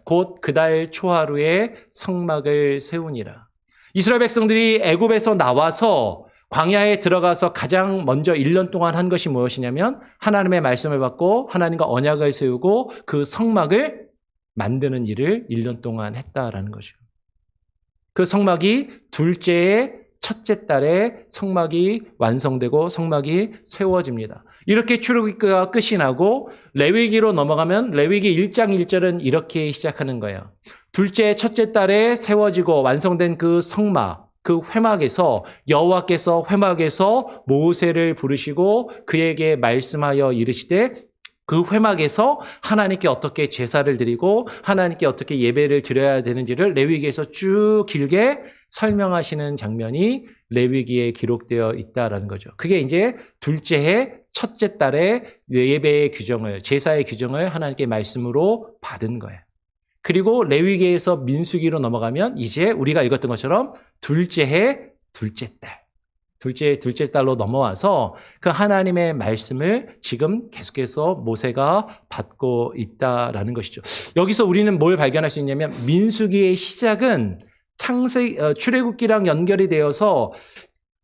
곧 그 달 초하루에 성막을 세우니라. 이스라엘 백성들이 애굽에서 나와서 광야에 들어가서 가장 먼저 1년 동안 한 것이 무엇이냐면 하나님의 말씀을 받고 하나님과 언약을 세우고 그 성막을 만드는 일을 1년 동안 했다라는 거죠. 그 성막이 둘째 해 첫째 달에 성막이 완성되고 성막이 세워집니다. 이렇게 출애굽기가 끝이 나고 레위기로 넘어가면 레위기 1장 1절은 이렇게 시작하는 거예요. 둘째 첫째 달에 세워지고 완성된 그 성막, 그 회막에서 여호와께서 회막에서 모세를 부르시고 그에게 말씀하여 이르시되 그 회막에서 하나님께 어떻게 제사를 드리고 하나님께 어떻게 예배를 드려야 되는지를 레위기에서 쭉 길게 설명하시는 장면이 레위기에 기록되어 있다라는 거죠. 그게 이제 둘째 해 첫째 달에 예배의 규정을, 제사의 규정을 하나님께 말씀으로 받은 거예요. 그리고 레위기에서 민수기로 넘어가면 이제 우리가 읽었던 것처럼 둘째 해 둘째 달로 넘어와서 그 하나님의 말씀을 지금 계속해서 모세가 받고 있다라는 것이죠. 여기서 우리는 뭘 발견할 수 있냐면 민수기의 시작은 출애굽기랑 연결이 되어서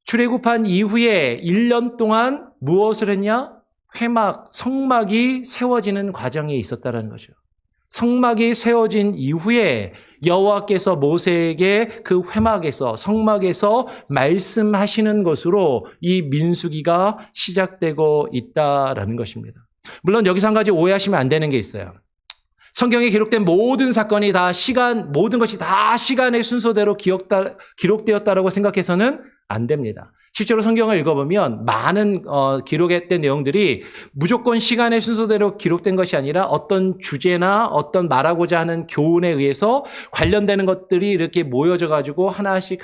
출애굽한 이후에 1년 동안 무엇을 했냐? 회막, 성막이 세워지는 과정에 있었다라는 거죠. 성막이 세워진 이후에 여호와께서 모세에게 그 회막에서 성막에서 말씀하시는 것으로 이 민수기가 시작되고 있다라는 것입니다. 물론 여기서 한 가지 오해하시면 안 되는 게 있어요. 성경에 기록된 모든 사건이 모든 것이 다 시간의 순서대로 기록되었다라고 생각해서는 안 됩니다. 실제로 성경을 읽어보면 많은 기록했던 내용들이 무조건 시간의 순서대로 기록된 것이 아니라 어떤 주제나 어떤 말하고자 하는 교훈에 의해서 관련되는 것들이 이렇게 모여져 가지고 하나씩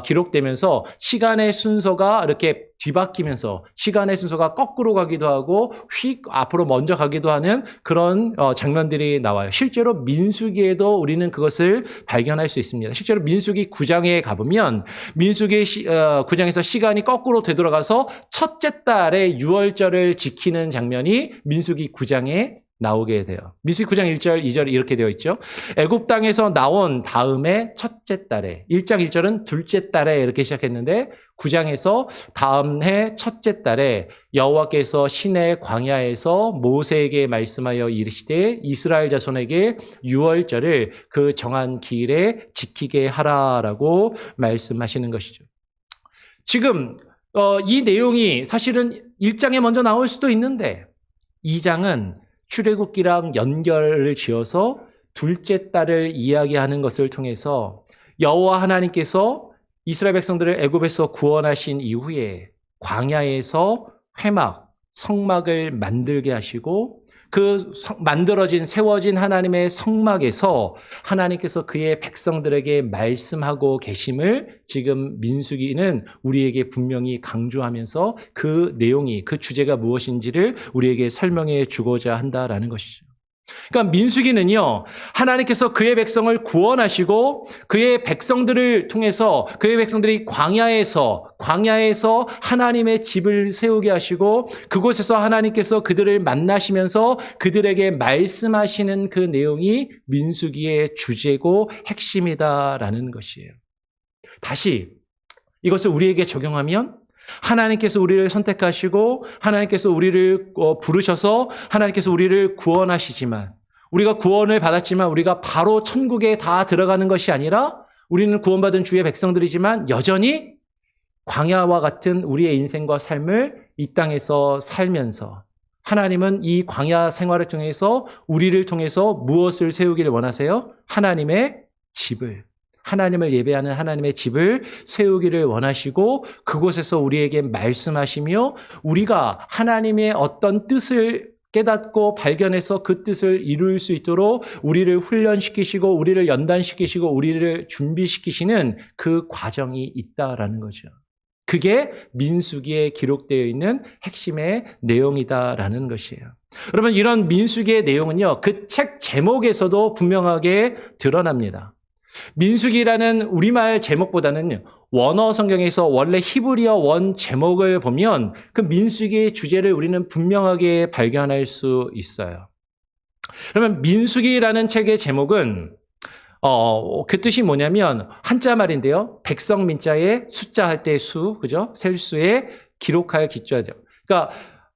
기록되면서 시간의 순서가 이렇게 뒤바뀌면서 시간의 순서가 거꾸로 가기도 하고 휙 앞으로 먼저 가기도 하는 그런 장면들이 나와요. 실제로 민수기에도 우리는 그것을 발견할 수 있습니다. 실제로 민수기 9장에 가보면 민수기 9장에서 시간이 거꾸로 되돌아가서 첫째 달에 유월절을 지키는 장면이 민수기 9장에 나오게 돼요. 민수기 9장 1절, 2절이 이렇게 되어 있죠. 애굽 땅에서 나온 다음에 첫째 달에, 1장 1절은 둘째 달에 이렇게 시작했는데 9장에서 다음 해 첫째 달에 여호와께서 시내 광야에서 모세에게 말씀하여 이르시되 이스라엘 자손에게 유월절을 그 정한 기일에 지키게 하라라고 말씀하시는 것이죠. 지금 이 내용이 사실은 1장에 먼저 나올 수도 있는데 2장은 출애굽기랑 연결을 지어서 둘째 달을 이야기하는 것을 통해서 여호와 하나님께서 이스라엘 백성들을 애굽에서 구원하신 이후에 광야에서 회막, 성막을 만들게 하시고 그 만들어진 세워진 하나님의 성막에서 하나님께서 그의 백성들에게 말씀하고 계심을 지금 민수기는 우리에게 분명히 강조하면서 그 내용이 그 주제가 무엇인지를 우리에게 설명해 주고자 한다라는 것이죠. 그러니까 민수기는요, 하나님께서 그의 백성을 구원하시고 그의 백성들을 통해서 그의 백성들이 광야에서 하나님의 집을 세우게 하시고 그곳에서 하나님께서 그들을 만나시면서 그들에게 말씀하시는 그 내용이 민수기의 주제고 핵심이다라는 것이에요. 다시 이것을 우리에게 적용하면 하나님께서 우리를 선택하시고 하나님께서 우리를 부르셔서 하나님께서 우리를 구원하시지만 우리가 구원을 받았지만 우리가 바로 천국에 다 들어가는 것이 아니라 우리는 구원받은 주의 백성들이지만 여전히 광야와 같은 우리의 인생과 삶을 이 땅에서 살면서 하나님은 이 광야 생활을 통해서 우리를 통해서 무엇을 세우기를 원하세요? 하나님의 집을, 하나님을 예배하는 하나님의 집을 세우기를 원하시고 그곳에서 우리에게 말씀하시며 우리가 하나님의 어떤 뜻을 깨닫고 발견해서 그 뜻을 이룰 수 있도록 우리를 훈련시키시고 우리를 연단시키시고 우리를 준비시키시는 그 과정이 있다라는 거죠. 그게 민수기에 기록되어 있는 핵심의 내용이다라는 것이에요. 여러분, 이런 민수기의 내용은요, 그 책 제목에서도 분명하게 드러납니다. 민수기라는 우리말 제목보다는 원어 성경에서 원래 히브리어 원 제목을 보면 그 민수기의 주제를 우리는 분명하게 발견할 수 있어요. 그러면 민수기라는 책의 제목은 그 뜻이 뭐냐면 한자 말인데요. 백성 민자에 숫자 할 때 수, 그죠? 셀 수에 기록할 기자죠. 그러니까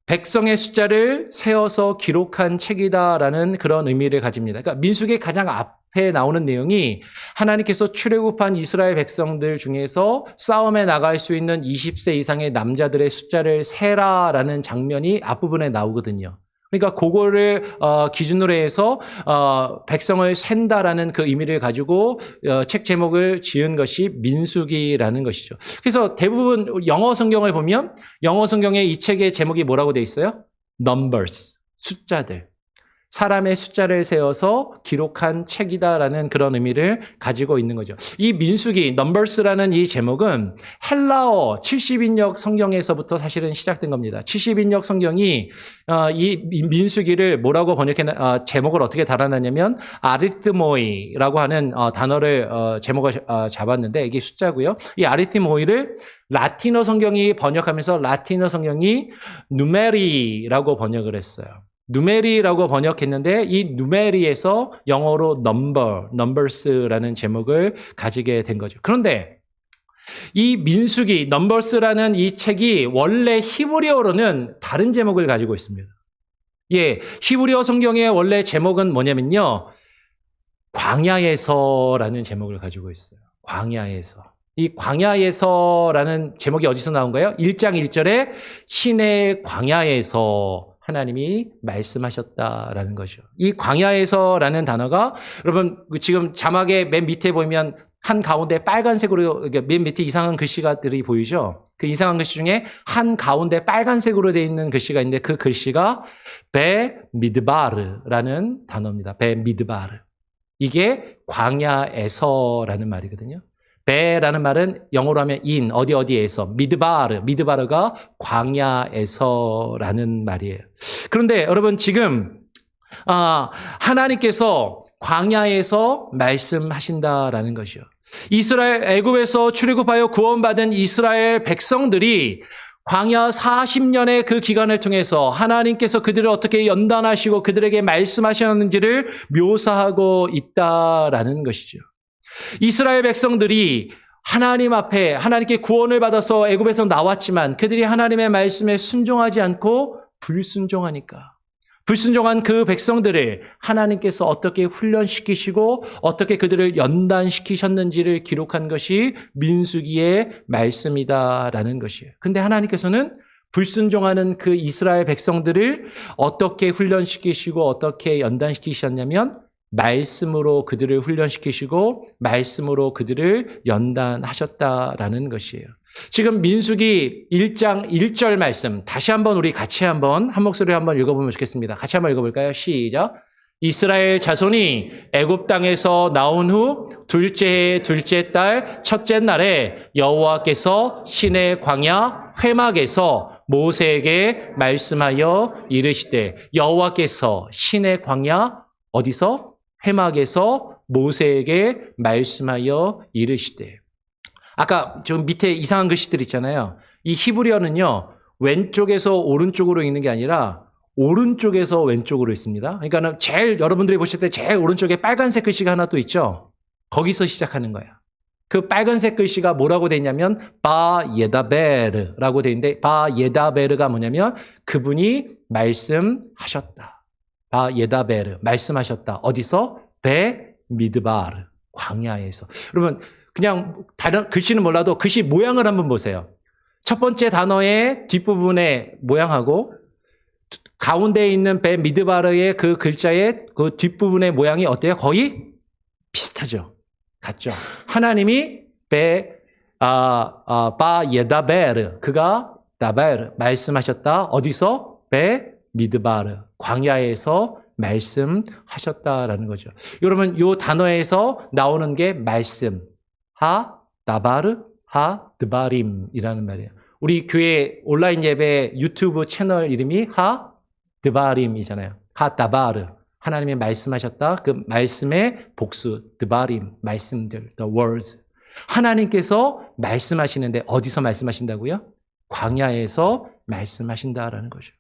백성의 숫자를 세어서 기록한 책이다라는 그런 의미를 가집니다. 그러니까 민수기의 가장 앞에 나오는 내용이 하나님께서 출애굽한 이스라엘 백성들 중에서 싸움에 나갈 수 있는 20세 이상의 남자들의 숫자를 세라라는 장면이 앞부분에 나오거든요. 그러니까 그거를 기준으로 해서 백성을 센다라는 그 의미를 가지고 책 제목을 지은 것이 민수기라는 것이죠. 그래서 대부분 영어 성경을 보면 영어 성경에 이 책의 제목이 뭐라고 돼 있어요? Numbers, 숫자들. 사람의 숫자를 세워서 기록한 책이다라는 그런 의미를 가지고 있는 거죠. 이 민수기, 넘버스라는 이 제목은 헬라어 70인역 성경에서부터 사실은 시작된 겁니다. 70인역 성경이 이 민수기를 뭐라고 제목을 어떻게 달아놨냐면 아리트모이라고 하는 단어를 제목을 잡았는데 이게 숫자고요. 이 아리트모이를 라틴어 성경이 번역하면서 라틴어 성경이 누메리라고 번역을 했어요. 누메리라고 번역했는데 이 누메리에서 영어로 넘버스라는 제목을 가지게 된 거죠. 그런데 이 민수기, 넘버스라는 이 책이 원래 히브리어로는 다른 제목을 가지고 있습니다. 예, 히브리어 성경의 원래 제목은 뭐냐면요. 광야에서라는 제목을 가지고 있어요. 광야에서. 이 광야에서라는 제목이 어디서 나온가요? 1장 1절에 신의 광야에서 하나님이 말씀하셨다라는 거죠. 이 광야에서라는 단어가 여러분 지금 자막의 맨 밑에 보면 한 가운데 빨간색으로 맨 밑에 이상한 글씨가들이 보이죠? 그 이상한 글씨 중에 한 가운데 빨간색으로 되어 있는 글씨가 있는데 그 글씨가 베 미드바르라는 단어입니다. 베 미드바르. 이게 광야에서라는 말이거든요. 베라는 말은 영어로 하면 in, 어디에서. 미드바르가 광야에서라는 말이에요. 그런데 여러분 지금 하나님께서 광야에서 말씀하신다라는 것이요. 이스라엘 애굽에서 출애굽하여 구원받은 이스라엘 백성들이 광야 40년의 그 기간을 통해서 하나님께서 그들을 어떻게 연단하시고 그들에게 말씀하셨는지를 묘사하고 있다라는 것이죠. 이스라엘 백성들이 하나님 앞에 하나님께 구원을 받아서 애굽에서 나왔지만 그들이 하나님의 말씀에 순종하지 않고 불순종한 그 백성들을 하나님께서 어떻게 훈련시키시고 어떻게 그들을 연단시키셨는지를 기록한 것이 민수기의 말씀이다라는 것이에요. 근데 하나님께서는 불순종하는 그 이스라엘 백성들을 어떻게 훈련시키시고 어떻게 연단시키셨냐면 말씀으로 그들을 훈련시키시고 말씀으로 그들을 연단하셨다라는 것이에요. 지금 민수기 1장 1절 말씀 다시 한번 우리 같이 한 목소리로 한번 읽어보면 좋겠습니다. 같이 한번 읽어볼까요? 시작. 이스라엘 자손이 애굽 땅에서 나온 후 둘째 해 둘째 달 첫째 날에 여호와께서 시내 광야 회막에서 모세에게 말씀하여 이르시되 여호와께서 신의 광야 어디서? 회막에서 모세에게 말씀하여 이르시되. 아까 좀 밑에 이상한 글씨들 있잖아요. 이 히브리어는요. 왼쪽에서 오른쪽으로 읽는 게 아니라 오른쪽에서 왼쪽으로 있습니다. 그러니까 제일 여러분들이 보실 때 제일 오른쪽에 빨간색 글씨가 하나 또 있죠. 거기서 시작하는 거예요. 그 빨간색 글씨가 뭐라고 돼 있냐면 바 예다베르라고 돼 있는데 바 예다베르가 뭐냐면 그분이 말씀하셨다. 바 예다베르 말씀하셨다. 어디서? 베 미드바르 광야에서. 여러분 그냥 다른 글씨는 몰라도 글씨 모양을 한번 보세요. 첫 번째 단어의 뒷부분의 모양하고 가운데에 있는 베 미드바르의 그 글자의 그 뒷부분의 모양이 어때요? 거의 비슷하죠. 같죠. 하나님이 바 예다베르 그가 다베르 말씀하셨다. 어디서? 베 미드바르 광야에서 말씀하셨다라는 거죠. 여러분 이 단어에서 나오는 게 말씀 하 다바르 하 드바림이라는 말이에요. 우리 교회 온라인 예배 유튜브 채널 이름이 하 드바림이잖아요. 하 다바르 하나님이 말씀하셨다. 그 말씀의 복수 드바림 말씀들 the words. 하나님께서 말씀하시는데 어디서 말씀하신다고요? 광야에서 말씀하신다라는 거죠.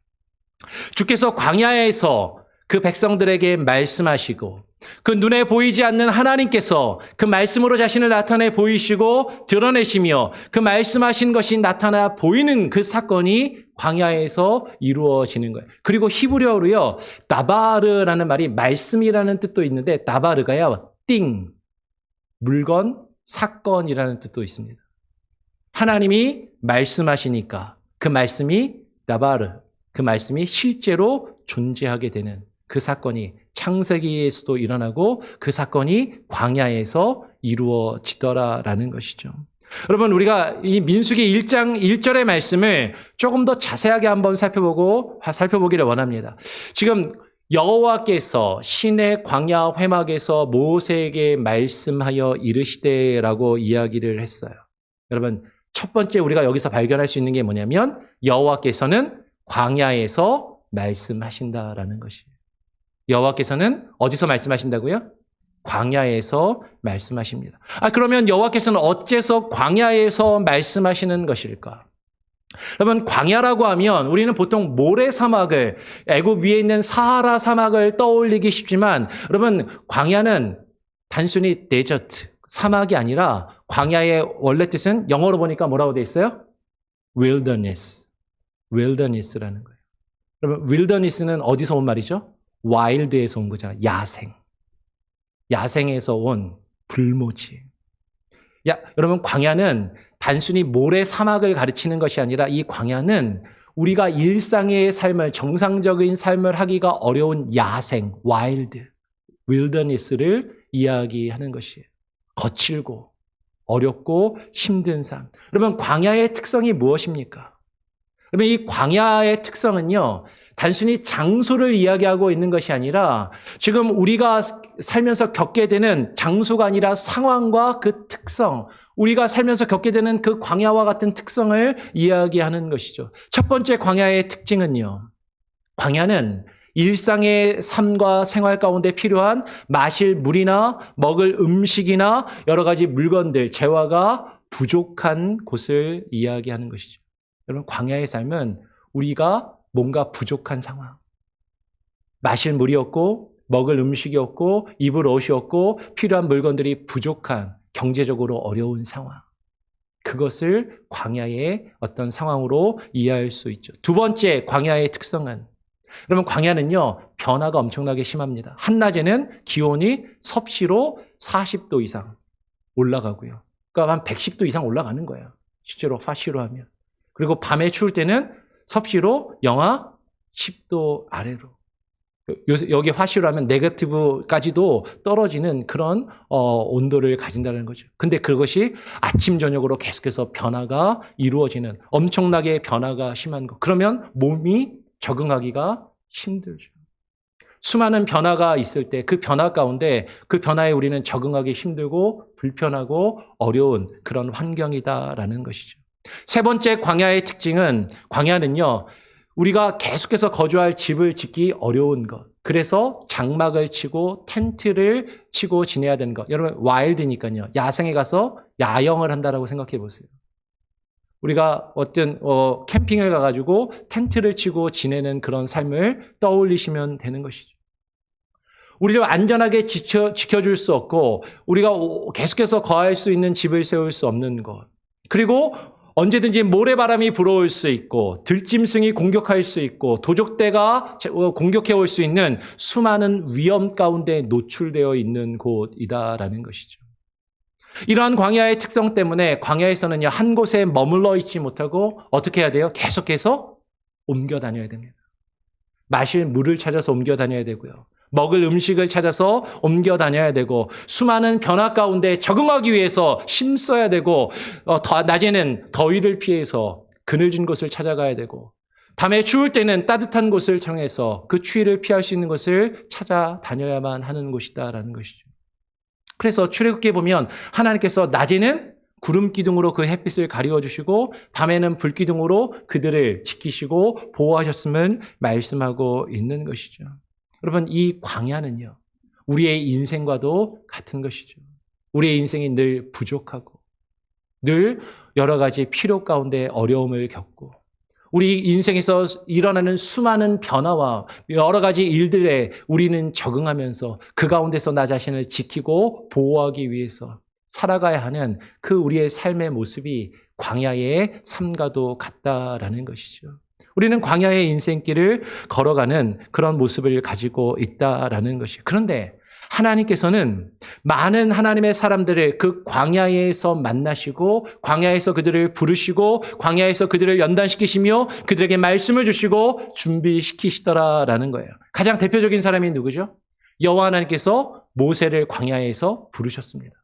주께서 광야에서 그 백성들에게 말씀하시고 그 눈에 보이지 않는 하나님께서 그 말씀으로 자신을 나타내 보이시고 드러내시며 그 말씀하신 것이 나타나 보이는 그 사건이 광야에서 이루어지는 거예요. 그리고 히브리어로요. 다바르라는 말이 말씀이라는 뜻도 있는데 다바르가요. 띵, 물건, 사건이라는 뜻도 있습니다. 하나님이 말씀하시니까 그 말씀이 다바르, 그 말씀이 실제로 존재하게 되는 그 사건이 창세기에서도 일어나고 그 사건이 광야에서 이루어지더라라는 것이죠. 여러분 우리가 이 민수기 1장 1절의 말씀을 조금 더 자세하게 한번 살펴보기를 원합니다. 지금 여호와께서 신의 광야 회막에서 모세에게 말씀하여 이르시되라고 이야기를 했어요. 여러분 첫 번째 우리가 여기서 발견할 수 있는 게 뭐냐면 여호와께서는 광야에서 말씀하신다라는 것이에요. 여호와께서는 어디서 말씀하신다고요? 광야에서 말씀하십니다. 그러면 여호와께서는 어째서 광야에서 말씀하시는 것일까? 여러분 광야라고 하면 우리는 보통 모래 사막을 애굽 위에 있는 사하라 사막을 떠올리기 쉽지만 여러분 광야는 단순히 데저트 사막이 아니라 광야의 원래 뜻은 영어로 보니까 뭐라고 돼 있어요? wilderness라는 거예요. 여러분 wilderness는 어디서 온 말이죠? 와일드에서 온 거잖아요. 야생에서 온 불모지. 여러분 광야는 단순히 모래 사막을 가르치는 것이 아니라 이 광야는 우리가 일상의 삶을 정상적인 삶을 하기가 어려운 야생, 윌더니스를 이야기하는 것이에요. 거칠고 어렵고 힘든 삶. 여러분 광야의 특성이 무엇입니까? 그러면 이 광야의 특성은요, 단순히 장소를 이야기하고 있는 것이 아니라 지금 우리가 살면서 겪게 되는 장소가 아니라 상황과 그 특성, 우리가 살면서 겪게 되는 그 광야와 같은 특성을 이야기하는 것이죠. 첫 번째 광야의 특징은요, 광야는 일상의 삶과 생활 가운데 필요한 마실 물이나 먹을 음식이나 여러 가지 물건들, 재화가 부족한 곳을 이야기하는 것이죠. 여러분, 광야의 삶은 우리가 뭔가 부족한 상황. 마실 물이 없고, 먹을 음식이 없고, 입을 옷이 없고, 필요한 물건들이 부족한, 경제적으로 어려운 상황. 그것을 광야의 어떤 상황으로 이해할 수 있죠. 두 번째 광야의 특성은, 여러분 광야는요, 변화가 엄청나게 심합니다. 한낮에는 기온이 섭씨로 40도 이상 올라가고요. 그러니까 한 110도 이상 올라가는 거예요. 실제로 파시로 하면. 그리고 밤에 추울 때는 섭씨로 영하 10도 아래로. 여기 화시로 하면 네거티브까지도 떨어지는 그런 온도를 가진다는 거죠. 근데 그것이 아침 저녁으로 계속해서 변화가 이루어지는 엄청나게 변화가 심한 거. 그러면 몸이 적응하기가 힘들죠. 수많은 변화가 있을 때 그 변화 가운데 그 변화에 우리는 적응하기 힘들고 불편하고 어려운 그런 환경이다라는 것이죠. 세 번째 광야의 특징은 광야는요. 우리가 계속해서 거주할 집을 짓기 어려운 것. 그래서 장막을 치고 텐트를 치고 지내야 되는 것. 여러분 와일드니까요. 야생에 가서 야영을 한다라고 생각해 보세요. 우리가 어떤 캠핑을 가가지고 텐트를 치고 지내는 그런 삶을 떠올리시면 되는 것이죠. 우리를 안전하게 지켜줄 수 없고 우리가 계속해서 거할 수 있는 집을 세울 수 없는 것. 그리고 언제든지 모래바람이 불어올 수 있고 들짐승이 공격할 수 있고 도적대가 공격해 올 수 있는 수많은 위험 가운데 노출되어 있는 곳이다라는 것이죠. 이러한 광야의 특성 때문에 광야에서는요, 한 곳에 머물러 있지 못하고 어떻게 해야 돼요? 계속해서 옮겨 다녀야 됩니다. 마실 물을 찾아서 옮겨 다녀야 되고요. 먹을 음식을 찾아서 옮겨 다녀야 되고 수많은 변화 가운데 적응하기 위해서 힘써야 되고 낮에는 더위를 피해서 그늘진 곳을 찾아가야 되고 밤에 추울 때는 따뜻한 곳을 청해서 그 추위를 피할 수 있는 곳을 찾아다녀야만 하는 곳이다라는 것이죠. 그래서 출애굽기에 보면 하나님께서 낮에는 구름 기둥으로 그 햇빛을 가리워 주시고 밤에는 불 기둥으로 그들을 지키시고 보호하셨음을 말씀하고 있는 것이죠. 여러분 이 광야는요. 우리의 인생과도 같은 것이죠. 우리의 인생이 늘 부족하고 늘 여러 가지 필요 가운데 어려움을 겪고 우리 인생에서 일어나는 수많은 변화와 여러 가지 일들에 우리는 적응하면서 그 가운데서 나 자신을 지키고 보호하기 위해서 살아가야 하는 그 우리의 삶의 모습이 광야의 삶과도 같다라는 것이죠. 우리는 광야의 인생길을 걸어가는 그런 모습을 가지고 있다라는 것이에요. 그런데 하나님께서는 많은 하나님의 사람들을 그 광야에서 만나시고 광야에서 그들을 부르시고 광야에서 그들을 연단시키시며 그들에게 말씀을 주시고 준비시키시더라라는 거예요. 가장 대표적인 사람이 누구죠? 여호와 하나님께서 모세를 광야에서 부르셨습니다.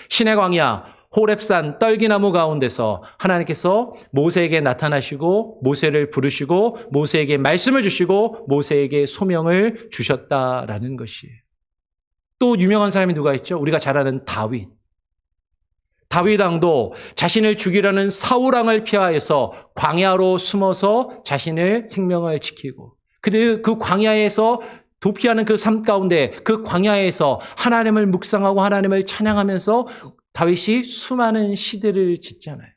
신의 광야 호렙산 떨기나무 가운데서 하나님께서 모세에게 나타나시고 모세를 부르시고 모세에게 말씀을 주시고 모세에게 소명을 주셨다라는 것이에요. 또 유명한 사람이 누가 있죠? 우리가 잘 아는 다윗. 다윗 왕도 자신을 죽이려는 사울 왕을 피하여서 광야로 숨어서 자신의 생명을 지키고 그 광야에서 도피하는 그 삶 가운데 그 광야에서 하나님을 묵상하고 하나님을 찬양하면서 다윗이 수많은 시들을 짓잖아요.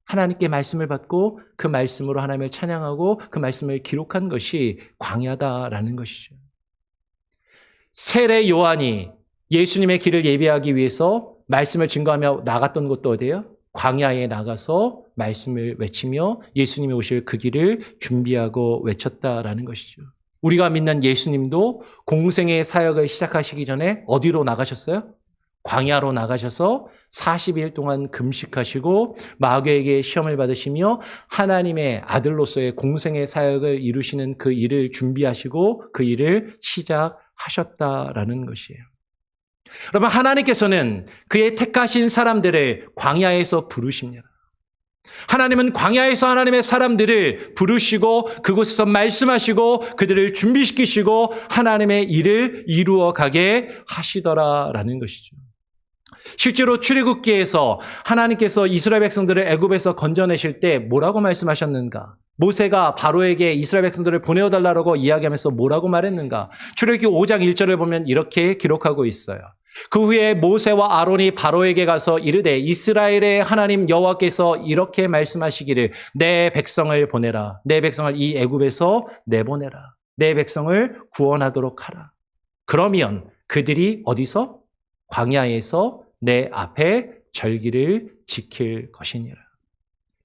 하나님께 말씀을 받고 그 말씀으로 하나님을 찬양하고 그 말씀을 기록한 것이 광야다라는 것이죠. 세례 요한이 예수님의 길을 예비하기 위해서 말씀을 증거하며 나갔던 곳도 어디예요? 광야에 나가서 말씀을 외치며 예수님이 오실 그 길을 준비하고 외쳤다라는 것이죠. 우리가 믿는 예수님도 공생의 사역을 시작하시기 전에 어디로 나가셨어요? 광야로 나가셔서 40일 동안 금식하시고 마귀에게 시험을 받으시며 하나님의 아들로서의 공생의 사역을 이루시는 그 일을 준비하시고 그 일을 시작하셨다라는 것이에요. 여러분 하나님께서는 그의 택하신 사람들을 광야에서 부르십니다. 하나님은 광야에서 하나님의 사람들을 부르시고 그곳에서 말씀하시고 그들을 준비시키시고 하나님의 일을 이루어 가게 하시더라라는 것이죠. 실제로 출애굽기에서 하나님께서 이스라엘 백성들을 애굽에서 건져내실 때 뭐라고 말씀하셨는가? 모세가 바로에게 이스라엘 백성들을 보내어달라고 이야기하면서 뭐라고 말했는가? 출애굽기 5장 1절을 보면 이렇게 기록하고 있어요. 그 후에 모세와 아론이 바로에게 가서 이르되 이스라엘의 하나님 여호와께서 이렇게 말씀하시기를 내 백성을 보내라. 내 백성을 이 애굽에서 내보내라. 내 백성을 구원하도록 하라. 그러면 그들이 어디서? 광야에서 내 앞에 절기를 지킬 것이니라.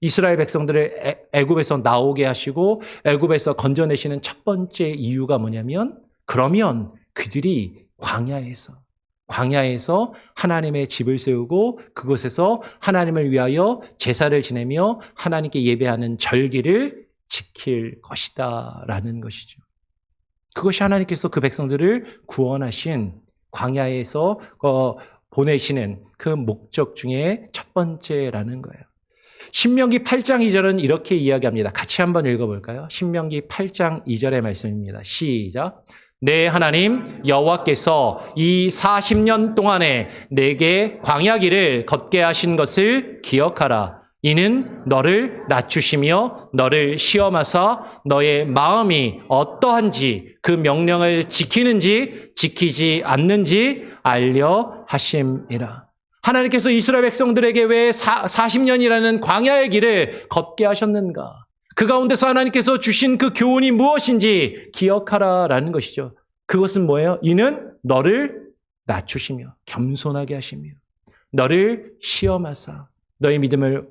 이스라엘 백성들을 애굽에서 나오게 하시고 애굽에서 건져내시는 첫 번째 이유가 뭐냐면 그러면 그들이 광야에서 하나님의 집을 세우고 그곳에서 하나님을 위하여 제사를 지내며 하나님께 예배하는 절기를 지킬 것이다 라는 것이죠. 그것이 하나님께서 그 백성들을 구원하신 광야에서 보내시는 그 목적 중에 첫 번째라는 거예요. 신명기 8장 2절은 이렇게 이야기합니다. 같이 한번 읽어볼까요? 신명기 8장 2절의 말씀입니다. 시작. 내 하나님 여호와께서 이 40년 동안에 내게 광야 길을 걷게 하신 것을 기억하라. 이는 너를 낮추시며 너를 시험하사 너의 마음이 어떠한지 그 명령을 지키는지 지키지 않는지 알려 하심이라. 하나님께서 이스라엘 백성들에게 왜 40년이라는 광야의 길을 걷게 하셨는가? 그 가운데서 하나님께서 주신 그 교훈이 무엇인지 기억하라라는 것이죠. 그것은 뭐예요? 이는 너를 낮추시며 겸손하게 하시며 너를 시험하사 너의 믿음을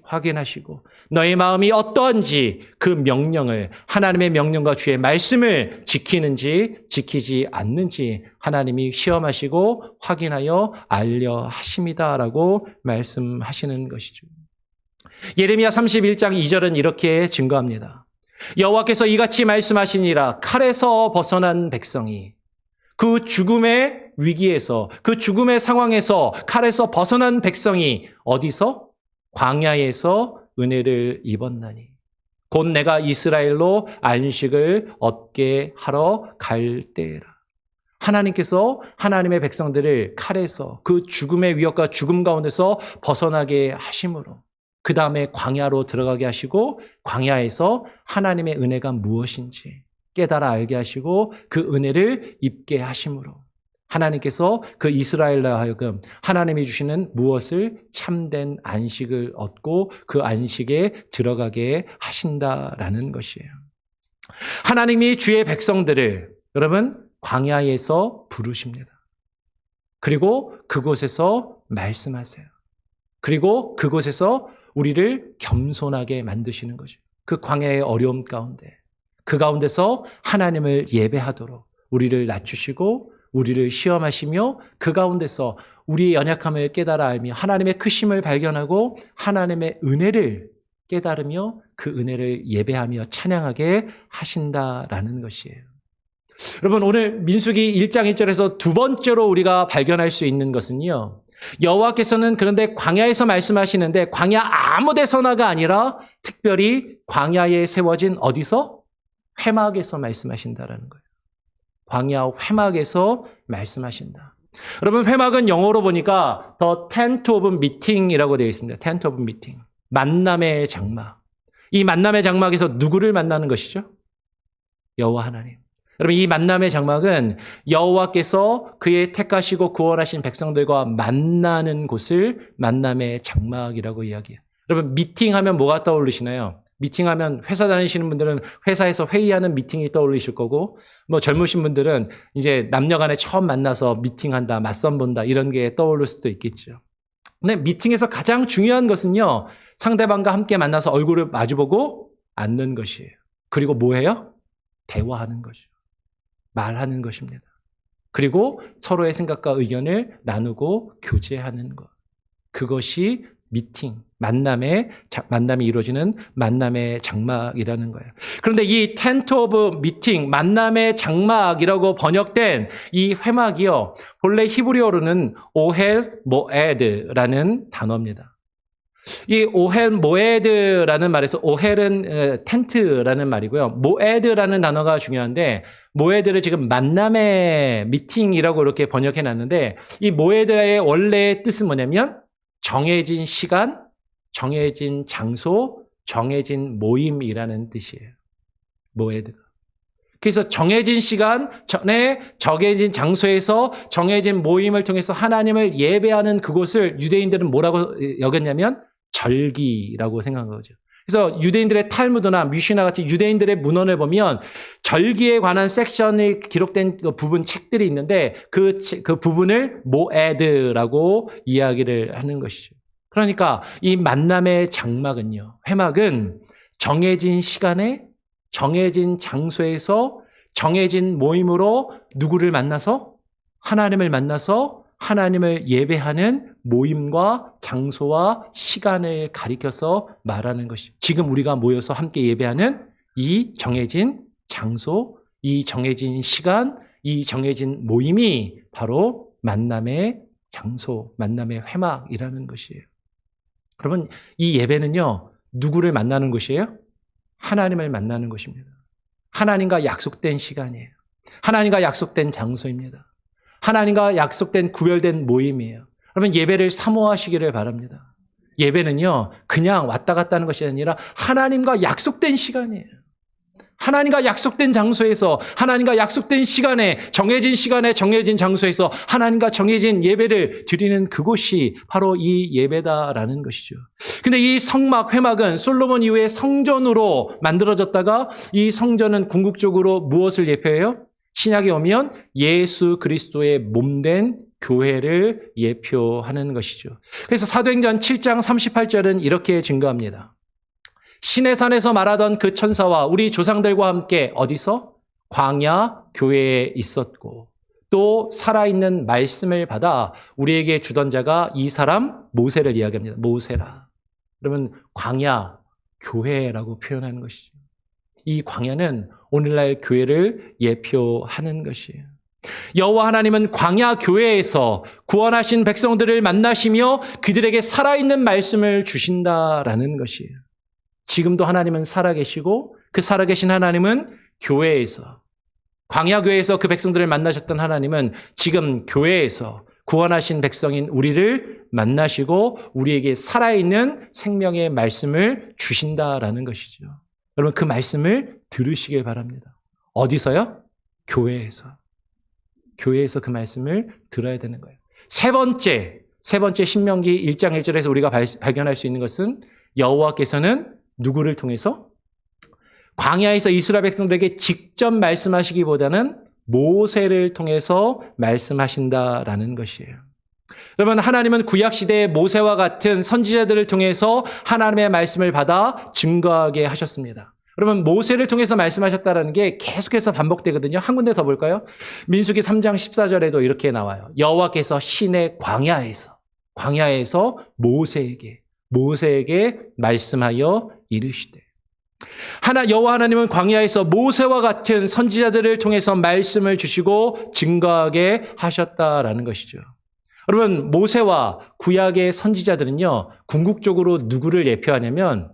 확인하시고 너의 마음이 어떠한지 그 명령을 하나님의 명령과 주의 말씀을 지키는지 지키지 않는지 하나님이 시험하시고 확인하여 알려 하심이다라고 말씀하시는 것이죠. 예레미야 31장 2절은 이렇게 증거합니다. 여호와께서 이같이 말씀하시니라. 칼에서 벗어난 백성이 그 죽음의 위기에서 그 죽음의 상황에서 칼에서 벗어난 백성이 어디서? 광야에서 은혜를 입었나니 곧 내가 이스라엘로 안식을 얻게 하러 갈 때라. 하나님께서 하나님의 백성들을 칼에서 그 죽음의 위협과 죽음 가운데서 벗어나게 하심으로 그 다음에 광야로 들어가게 하시고 광야에서 하나님의 은혜가 무엇인지 깨달아 알게 하시고 그 은혜를 입게 하심으로 하나님께서 그 이스라엘로 하여금 하나님이 주시는 무엇을 참된 안식을 얻고 그 안식에 들어가게 하신다라는 것이에요. 하나님이 주의 백성들을 여러분 광야에서 부르십니다. 그리고 그곳에서 말씀하세요. 그리고 그곳에서 우리를 겸손하게 만드시는 거죠. 그 광야의 어려움 가운데 그 가운데서 하나님을 예배하도록 우리를 낮추시고 우리를 시험하시며 그 가운데서 우리의 연약함을 깨달아 알며 하나님의 크심을 발견하고 하나님의 은혜를 깨달으며 그 은혜를 예배하며 찬양하게 하신다라는 것이에요. 여러분 오늘 민수기 1장 1절에서 두 번째로 우리가 발견할 수 있는 것은요. 여호와께서는 그런데 광야에서 말씀하시는데 광야 아무 데서나가 아니라 특별히 광야에 세워진 어디서? 회막에서 말씀하신다라는 거예요. 광야 회막에서 말씀하신다. 여러분 회막은 영어로 보니까 The Tent of Meeting이라고 되어 있습니다. Tent of Meeting. 만남의 장막. 이 만남의 장막에서 누구를 만나는 것이죠? 여호와 하나님. 여러분 이 만남의 장막은 여호와께서 그의 택하시고 구원하신 백성들과 만나는 곳을 만남의 장막이라고 이야기해요. 여러분 미팅하면 뭐가 떠오르시나요? 미팅하면 회사 다니시는 분들은 회사에서 회의하는 미팅이 떠올리실 거고 뭐 젊으신 분들은 이제 남녀간에 처음 만나서 미팅한다, 맞선 본다 이런 게 떠오를 수도 있겠죠. 근데 미팅에서 가장 중요한 것은요. 상대방과 함께 만나서 얼굴을 마주보고 앉는 것이에요. 그리고 뭐 해요? 대화하는 거죠. 말하는 것입니다. 그리고 서로의 생각과 의견을 나누고 교제하는 것. 그것이 미팅, 만남이 이루어지는 만남의 장막이라는 거예요. 그런데 이 텐트 오브 미팅, 만남의 장막이라고 번역된 이 회막이요. 본래 히브리어로는 오헬 모에드라는 단어입니다. 이 오헬 모에드라는 말에서 오헬은 텐트라는 말이고요. 모에드라는 단어가 중요한데 모에드를 지금 만남의 미팅이라고 이렇게 번역해 놨는데 이 모에드의 원래의 뜻은 뭐냐면 정해진 시간, 정해진 장소, 정해진 모임이라는 뜻이에요. 모에드가. 그래서 정해진 시간 전에 정해진 장소에서 정해진 모임을 통해서 하나님을 예배하는 그곳을 유대인들은 뭐라고 여겼냐면 절기라고 생각한 거죠. 그래서 유대인들의 탈무드나 미시나 같은 유대인들의 문헌을 보면 절기에 관한 섹션이 기록된 그 부분 책들이 있는데 그 부분을 모에드라고 이야기를 하는 것이죠. 그러니까 이 만남의 장막은요. 회막은 정해진 시간에 정해진 장소에서 정해진 모임으로 누구를 만나서 하나님을 만나서 하나님을 예배하는 모임과 장소와 시간을 가리켜서 말하는 것이죠. 지금 우리가 모여서 함께 예배하는 이 정해진 장소, 이 정해진 시간, 이 정해진 모임이 바로 만남의 장소, 만남의 회막이라는 것이에요. 여러분, 이 예배는요, 누구를 만나는 것이에요? 하나님을 만나는 것입니다. 하나님과 약속된 시간이에요. 하나님과 약속된 장소입니다. 하나님과 약속된 구별된 모임이에요. 그러면 예배를 사모하시기를 바랍니다. 예배는요, 그냥 왔다 갔다 하는 것이 아니라 하나님과 약속된 시간이에요. 하나님과 약속된 장소에서, 하나님과 약속된 시간에, 정해진 장소에서 하나님과 정해진 예배를 드리는 그곳이 바로 이 예배다라는 것이죠. 근데 이 성막, 회막은 솔로몬 이후에 성전으로 만들어졌다가 이 성전은 궁극적으로 무엇을 예표해요? 신약에 오면 예수 그리스도의 몸된 교회를 예표하는 것이죠. 그래서 사도행전 7장 38절은 이렇게 증거합니다. 신의 산에서 말하던 그 천사와 우리 조상들과 함께 어디서? 광야 교회에 있었고 또 살아있는 말씀을 받아 우리에게 주던 자가 이 사람 모세를 이야기합니다. 모세라. 그러면 광야 교회라고 표현하는 것이죠. 이 광야는 오늘날 교회를 예표하는 것이에요. 여호와 하나님은 광야 교회에서 구원하신 백성들을 만나시며 그들에게 살아있는 말씀을 주신다라는 것이에요. 지금도 하나님은 살아계시고 그 살아계신 하나님은 교회에서, 광야교회에서 그 백성들을 만나셨던 하나님은 지금 교회에서 구원하신 백성인 우리를 만나시고 우리에게 살아있는 생명의 말씀을 주신다라는 것이죠. 여러분 그 말씀을 들으시길 바랍니다. 어디서요? 교회에서. 교회에서 그 말씀을 들어야 되는 거예요. 세 번째 신명기 1장 1절에서 우리가 발견할 수 있는 것은 여호와께서는 누구를 통해서? 광야에서 이스라엘 백성들에게 직접 말씀하시기보다는 모세를 통해서 말씀하신다라는 것이에요. 여러분 하나님은 구약시대의 모세와 같은 선지자들을 통해서 하나님의 말씀을 받아 증거하게 하셨습니다. 여러분 모세를 통해서 말씀하셨다는 게 계속해서 반복되거든요. 한 군데 더 볼까요? 민수기 3장 14절에도 이렇게 나와요. 여호와께서 시내 광야에서 모세에게 말씀하여 이르시되. 여호와 하나님은 광야에서 모세와 같은 선지자들을 통해서 말씀을 주시고 증거하게 하셨다라는 것이죠. 여러분 모세와 구약의 선지자들은요 궁극적으로 누구를 예표하냐면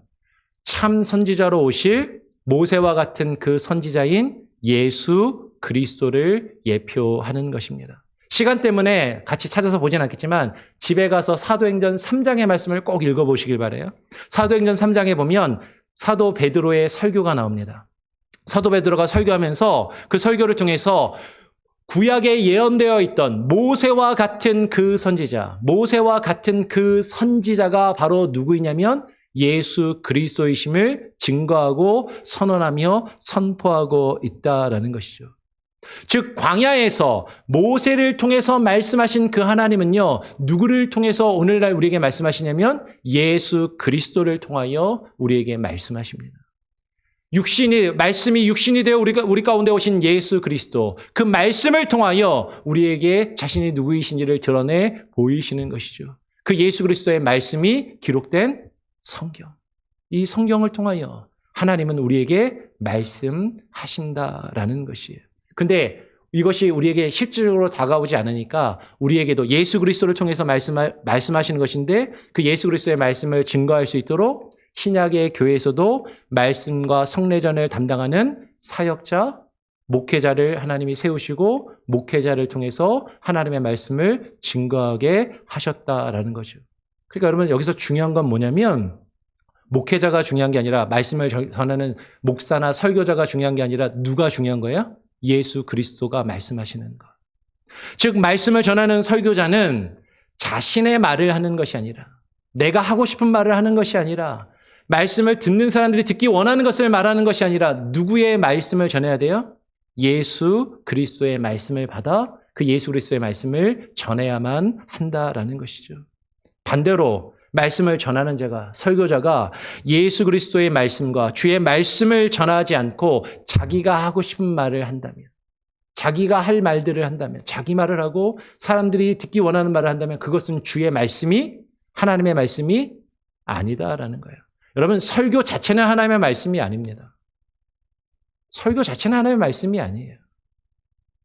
참 선지자로 오실 모세와 같은 그 선지자인 예수 그리스도를 예표하는 것입니다. 시간 때문에 같이 찾아서 보진 않겠지만 집에 가서 사도행전 3장의 말씀을 꼭 읽어보시길 바라요. 사도행전 3장에 보면 사도 베드로의 설교가 나옵니다. 사도 베드로가 설교하면서 그 설교를 통해서 구약에 예언되어 있던 모세와 같은 그 선지자가 바로 누구이냐면 예수 그리스도이심을 증거하고 선언하며 선포하고 있다라는 것이죠. 즉 광야에서 모세를 통해서 말씀하신 그 하나님은요 누구를 통해서 오늘날 우리에게 말씀하시냐면 예수 그리스도를 통하여 우리에게 말씀하십니다. 말씀이 육신이 되어 우리 가운데 오신 예수 그리스도, 그 말씀을 통하여 우리에게 자신이 누구이신지를 드러내 보이시는 것이죠. 그 예수 그리스도의 말씀이 기록된 성경, 이 성경을 통하여 하나님은 우리에게 말씀하신다라는 것이에요. 근데 이것이 우리에게 실질적으로 다가오지 않으니까 우리에게도 예수 그리스도를 통해서 말씀하시는 것인데 그 예수 그리스도의 말씀을 증거할 수 있도록 신약의 교회에서도 말씀과 성례전을 담당하는 사역자, 목회자를 하나님이 세우시고 목회자를 통해서 하나님의 말씀을 증거하게 하셨다라는 거죠. 그러니까 여러분 여기서 중요한 건 뭐냐면 목회자가 중요한 게 아니라 말씀을 전하는 목사나 설교자가 중요한 게 아니라 누가 중요한 거예요? 예수 그리스도가 말씀하시는 것. 즉 말씀을 전하는 설교자는 자신의 말을 하는 것이 아니라 내가 하고 싶은 말을 하는 것이 아니라 말씀을 듣는 사람들이 듣기 원하는 것을 말하는 것이 아니라 누구의 말씀을 전해야 돼요? 예수 그리스도의 말씀을 받아 그 예수 그리스도의 말씀을 전해야만 한다라는 것이죠. 반대로 말씀을 전하는 자가, 설교자가 예수 그리스도의 말씀과 주의 말씀을 전하지 않고 자기가 하고 싶은 말을 한다면, 자기가 할 말들을 한다면, 자기 말을 하고 사람들이 듣기 원하는 말을 한다면 그것은 주의 말씀이, 하나님의 말씀이 아니다라는 거예요. 여러분 설교 자체는 하나님의 말씀이 아닙니다. 설교 자체는 하나님의 말씀이 아니에요.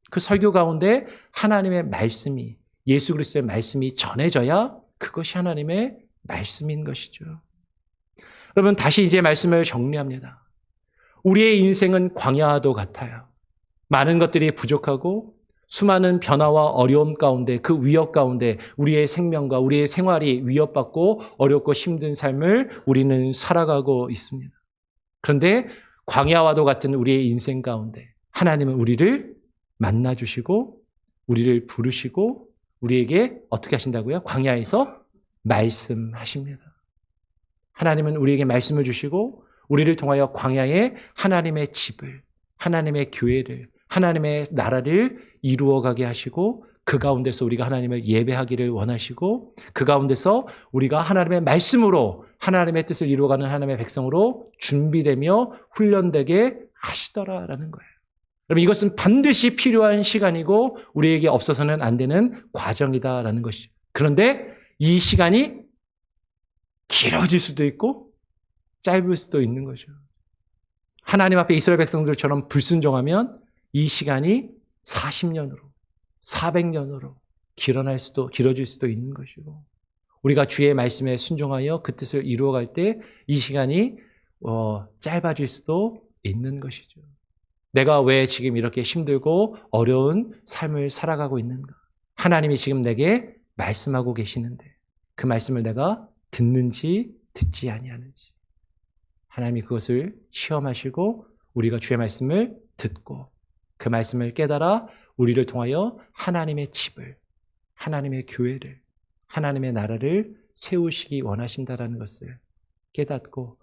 그 설교 가운데 하나님의 말씀이, 예수 그리스도의 말씀이 전해져야 그것이 하나님의 말씀인 것이죠. 여러분 다시 이제 말씀을 정리합니다. 우리의 인생은 광야와도 같아요. 많은 것들이 부족하고 수많은 변화와 어려움 가운데, 그 위협 가운데 우리의 생명과 우리의 생활이 위협받고 어렵고 힘든 삶을 우리는 살아가고 있습니다. 그런데 광야와도 같은 우리의 인생 가운데 하나님은 우리를 만나주시고 우리를 부르시고 우리에게 어떻게 하신다고요? 광야에서 말씀하십니다. 하나님은 우리에게 말씀을 주시고 우리를 통하여 광야에 하나님의 집을, 하나님의 교회를, 하나님의 나라를 이루어가게 하시고 그 가운데서 우리가 하나님을 예배하기를 원하시고 그 가운데서 우리가 하나님의 말씀으로 하나님의 뜻을 이루어가는 하나님의 백성으로 준비되며 훈련되게 하시더라라는 거예요. 여러분, 이것은 반드시 필요한 시간이고 우리에게 없어서는 안 되는 과정이다라는 것이죠. 그런데 이 시간이 길어질 수도 있고 짧을 수도 있는 거죠. 하나님 앞에 이스라엘 백성들처럼 불순종하면 이 시간이 40년으로 400년으로 길어질 수도 있는 것이고 우리가 주의 말씀에 순종하여 그 뜻을 이루어갈 때 이 시간이 짧아질 수도 있는 것이죠. 내가 왜 지금 이렇게 힘들고 어려운 삶을 살아가고 있는가? 하나님이 지금 내게 말씀하고 계시는데 그 말씀을 내가 듣는지 듣지 아니하는지 하나님이 그것을 시험하시고 우리가 주의 말씀을 듣고 그 말씀을 깨달아 우리를 통하여 하나님의 집을, 하나님의 교회를, 하나님의 나라를 세우시기 원하신다라는 것을 깨닫고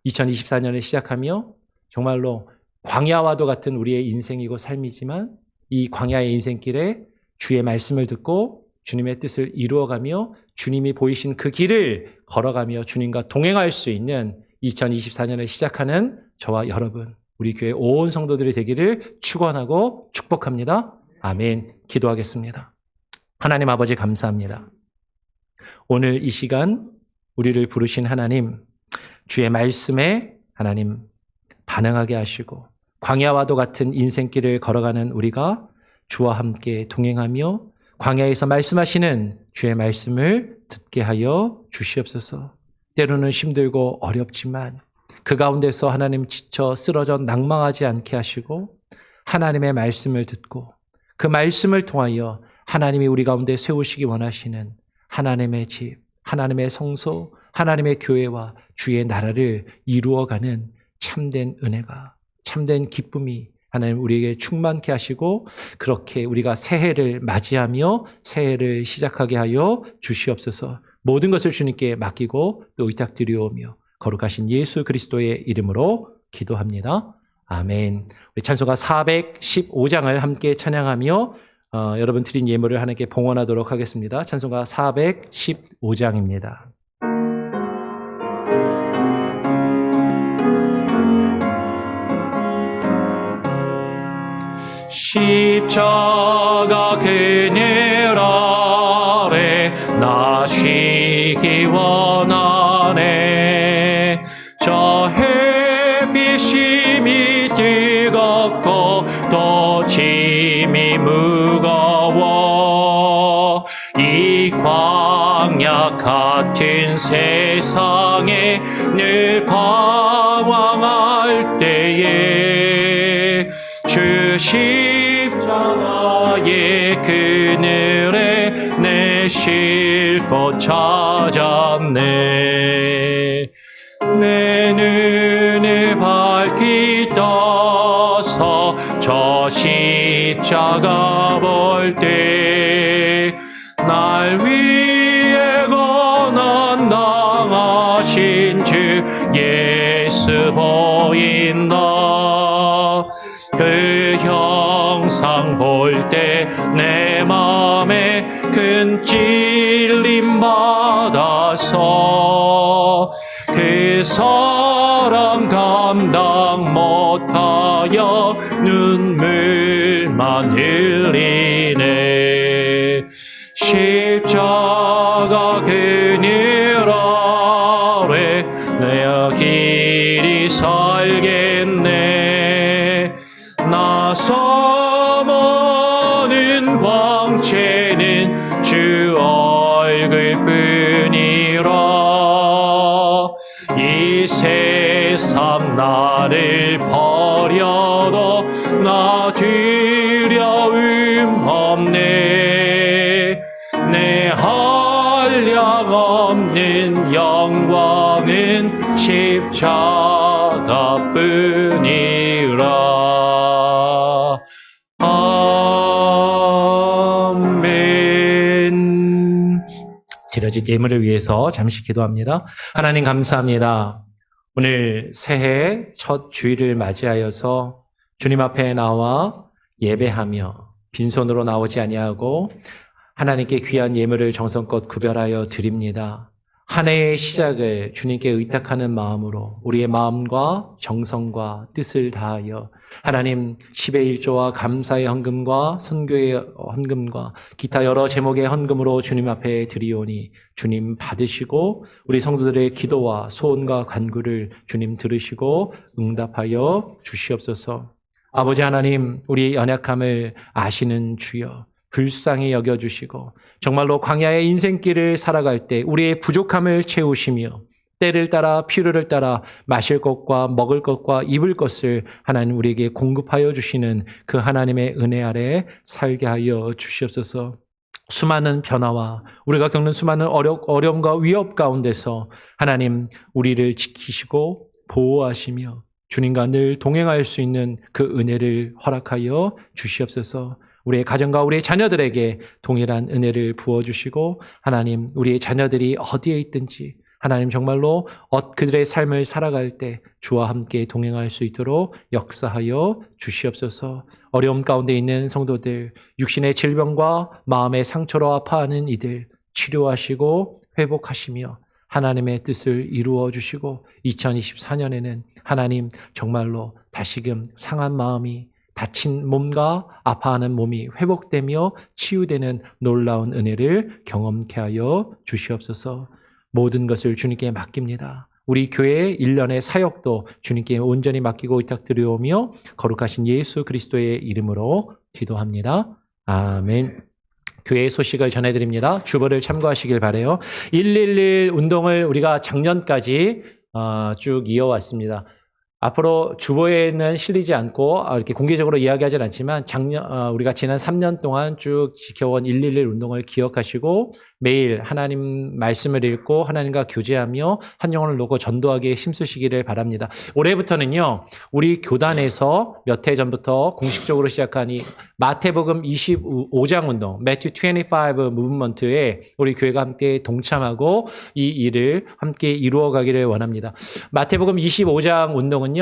2024년을 시작하며 정말로 광야와도 같은 우리의 인생이고 삶이지만 이 광야의 인생길에 주의 말씀을 듣고 주님의 뜻을 이루어가며 주님이 보이신 그 길을 걸어가며 주님과 동행할 수 있는 2024년을 시작하는 저와 여러분, 우리 교회 온 성도들이 되기를 축원하고 축복합니다. 아멘. 기도하겠습니다. 하나님 아버지 감사합니다. 오늘 이 시간 우리를 부르신 하나님, 주의 말씀에 하나님 반응하게 하시고 광야와도 같은 인생길을 걸어가는 우리가 주와 함께 동행하며 광야에서 말씀하시는 주의 말씀을 듣게 하여 주시옵소서. 때로는 힘들고 어렵지만 그 가운데서 하나님 지쳐 쓰러져 낭망하지 않게 하시고 하나님의 말씀을 듣고 그 말씀을 통하여 하나님이 우리 가운데 세우시기 원하시는 하나님의 집, 하나님의 성소, 하나님의 교회와 주의 나라를 이루어가는 참된 은혜가, 참된 기쁨이 하나님 우리에게 충만케 하시고 그렇게 우리가 새해를 맞이하며 새해를 시작하게 하여 주시옵소서. 모든 것을 주님께 맡기고 또 의탁드리오며 거룩하신 예수 그리스도의 이름으로 기도합니다. 아멘. 우리 찬송가 415장을 함께 찬양하며 여러분 드린 예물을 하나님께 봉헌하도록 하겠습니다. 찬송가 415장입니다. 십자가 그늘 아래 나 쉬기 원하네. 저 햇빛이 뜨겁고 또 짐이 무거워 이 광야 같은 세상에 늘 방황할 때에 주 십자가의 그늘에 내 쉴 곳 찾았네. 내 눈을 밝히 떠서 저 십자가 볼 때 날 위해 고난 당하신 주 예수 보인다. 그 형상 볼 때 내 맘에 큰 찔림 받아서 그 사랑 감당 못하여 눈물만 흘리네. 십자가 그늘 아래 내 길이 살겠네. 나서 보는 광채는 주 얼굴뿐이라. 이 세상 나를 버려도 나 두려움 있는 영광은 십자가뿐이라. 아멘. 드려진 예물을 위해서 잠시 기도합니다. 하나님 감사합니다. 오늘 새해 첫 주일을 맞이하여서 주님 앞에 나와 예배하며 빈손으로 나오지 아니하고 하나님께 귀한 예물을 정성껏 구별하여 드립니다. 한 해의 시작을 주님께 의탁하는 마음으로 우리의 마음과 정성과 뜻을 다하여 하나님 10의 1조와 감사의 헌금과 선교의 헌금과 기타 여러 제목의 헌금으로 주님 앞에 드리오니 주님 받으시고 우리 성도들의 기도와 소원과 간구를 주님 들으시고 응답하여 주시옵소서. 아버지 하나님, 우리의 연약함을 아시는 주여 불쌍히 여겨주시고 정말로 광야의 인생길을 살아갈 때 우리의 부족함을 채우시며 때를 따라 필요를 따라 마실 것과 먹을 것과 입을 것을 하나님 우리에게 공급하여 주시는 그 하나님의 은혜 아래 살게 하여 주시옵소서. 수많은 변화와 우리가 겪는 수많은 어려움과 위협 가운데서 하나님 우리를 지키시고 보호하시며 주님과 늘 동행할 수 있는 그 은혜를 허락하여 주시옵소서. 우리의 가정과 우리의 자녀들에게 동일한 은혜를 부어주시고 하나님 우리의 자녀들이 어디에 있든지 하나님 정말로 그들의 삶을 살아갈 때 주와 함께 동행할 수 있도록 역사하여 주시옵소서. 어려움 가운데 있는 성도들, 육신의 질병과 마음의 상처로 아파하는 이들 치료하시고 회복하시며 하나님의 뜻을 이루어 주시고 2024년에는 하나님 정말로 다시금 상한 마음이 다친 몸과 아파하는 몸이 회복되며 치유되는 놀라운 은혜를 경험케 하여 주시옵소서. 모든 것을 주님께 맡깁니다. 우리 교회의 1년의 사역도 주님께 온전히 맡기고 의탁드리오며 거룩하신 예수 그리스도의 이름으로 기도합니다. 아멘. 교회의 소식을 전해드립니다. 주보를 참고하시길 바라요. 111 운동을 우리가 작년까지 쭉 이어왔습니다. 앞으로 주보에는 실리지 않고 이렇게 공개적으로 이야기하진 않지만 우리가 지난 3년 동안 쭉 지켜온 111 운동을 기억하시고 매일 하나님 말씀을 읽고 하나님과 교제하며 한 영혼을 놓고 전도하기에 힘쓰시기를 바랍니다. 올해부터는요, 우리 교단에서 몇 해 전부터 공식적으로 시작한 이 마태복음 25장 운동, Matthew 25 무브먼트에 우리 교회가 함께 동참하고 이 일을 함께 이루어가기를 원합니다. 마태복음 25장 운동은요,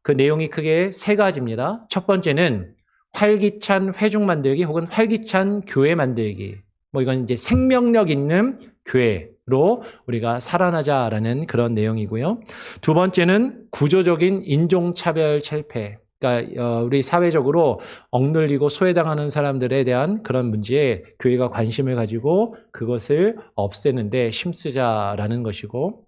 그 내용이 크게 세 가지입니다. 첫 번째는 활기찬 회중 만들기 혹은 활기찬 교회 만들기. 이건 이제 생명력 있는 교회로 우리가 살아나자라는 그런 내용이고요. 두 번째는 구조적인 인종차별 철폐. 그러니까 우리 사회적으로 억눌리고 소외당하는 사람들에 대한 그런 문제에 교회가 관심을 가지고 그것을 없애는데 힘쓰자라는 것이고,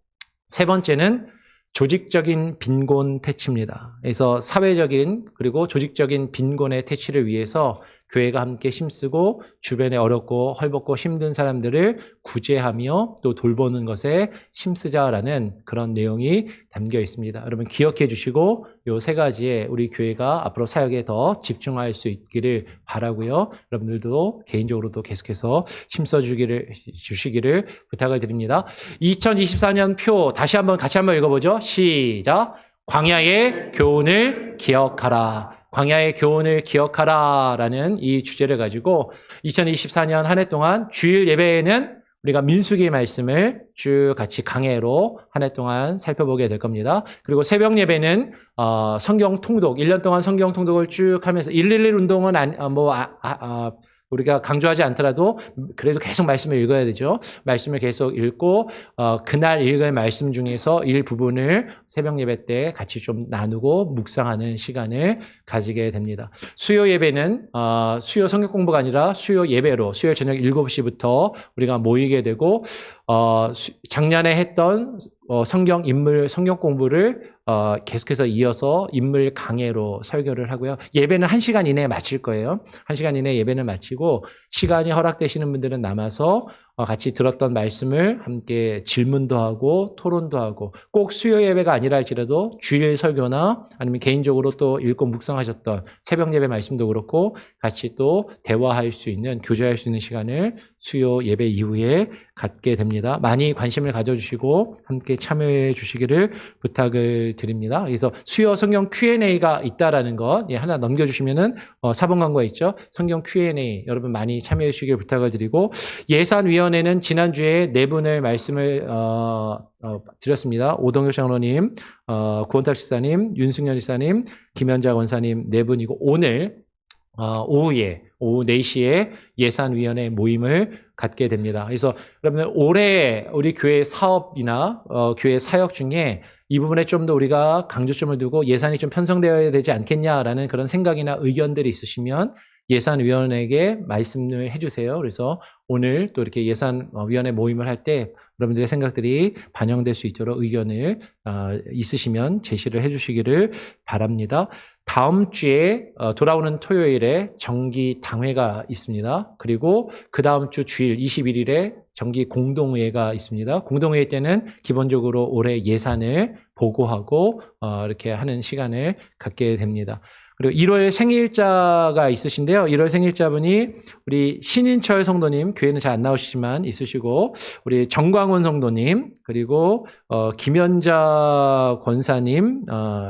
세 번째는 조직적인 빈곤 퇴치입니다. 그래서 사회적인 그리고 조직적인 빈곤의 퇴치를 위해서 교회가 함께 힘쓰고 주변에 어렵고 헐벗고 힘든 사람들을 구제하며 또 돌보는 것에 힘쓰자라는 그런 내용이 담겨 있습니다. 여러분 기억해 주시고 이 세 가지에 우리 교회가 앞으로 사역에 더 집중할 수 있기를 바라고요. 여러분들도 개인적으로도 계속해서 힘써 주시기를 부탁을 드립니다. 2024년 표 다시 같이 한번 읽어보죠. 시작. 광야의 교훈을 기억하라. 광야의 교훈을 기억하라라는 이 주제를 가지고 2024년 한 해 동안 주일 예배에는 우리가 민수기의 말씀을 쭉 같이 강해로 한 해 동안 살펴보게 될 겁니다. 그리고 새벽 예배는 성경 통독, 1년 동안 성경 통독을 쭉 하면서 111 운동은 우리가 강조하지 않더라도 그래도 계속 말씀을 읽어야 되죠. 말씀을 계속 읽고 그날 읽을 말씀 중에서 일부분을 새벽 예배 때 같이 좀 나누고 묵상하는 시간을 가지게 됩니다. 수요 예배는 수요 성경 공부가 아니라 수요 예배로 수요일 저녁 7시부터 우리가 모이게 되고 작년에 했던 성경 공부를 계속해서 이어서 인물 강해로 설교를 하고요. 예배는 1시간 이내에 마칠 거예요. 1시간 이내에 예배는 마치고 시간이 허락되시는 분들은 남아서 같이 들었던 말씀을 함께 질문도 하고 토론도 하고 꼭 수요 예배가 아니라 할지라도 주일 설교나 아니면 개인적으로 또 읽고 묵상하셨던 새벽 예배 말씀도 그렇고 같이 또 대화할 수 있는 교제할 수 있는 시간을 수요 예배 이후에 갖게 됩니다. 많이 관심을 가져주시고 함께 참여해 주시기를 부탁을 드립니다. 그래서 수요 성경 Q&A가 있다라는 것 하나 넘겨주시면은 4번 광고에 있죠. 성경 Q&A 여러분 많이 참여해 주시길 부탁을 드리고 예산위원회는 지난주에 네 분을 말씀을 드렸습니다. 오동혁 장로님, 구원탁 지사님, 윤승열 지사님, 김현자 권사님 네 분이고 오늘 오후에 오후 4시에 예산위원회 모임을 갖게 됩니다. 그래서 여러분들 올해 우리 교회 사업이나 교회 사역 중에 이 부분에 좀 더 우리가 강조점을 두고 예산이 좀 편성되어야 되지 않겠냐라는 그런 생각이나 의견들이 있으시면 예산위원회에게 말씀을 해주세요. 그래서 오늘 또 이렇게 예산위원회 모임을 할 때 여러분들의 생각들이 반영될 수 있도록 의견을 있으시면 제시를 해주시기를 바랍니다. 다음 주에 돌아오는 토요일에 정기 당회가 있습니다. 그리고 그 다음 주 주일 21일에 정기 공동회의가 있습니다. 공동회의 때는 기본적으로 올해 예산을 보고하고 이렇게 하는 시간을 갖게 됩니다. 그리고 1월 생일자가 있으신데요. 1월 생일자분이 우리 신인철 성도님, 교회는 잘 안 나오시지만 있으시고, 우리 정광훈 성도님, 그리고 김현자 권사님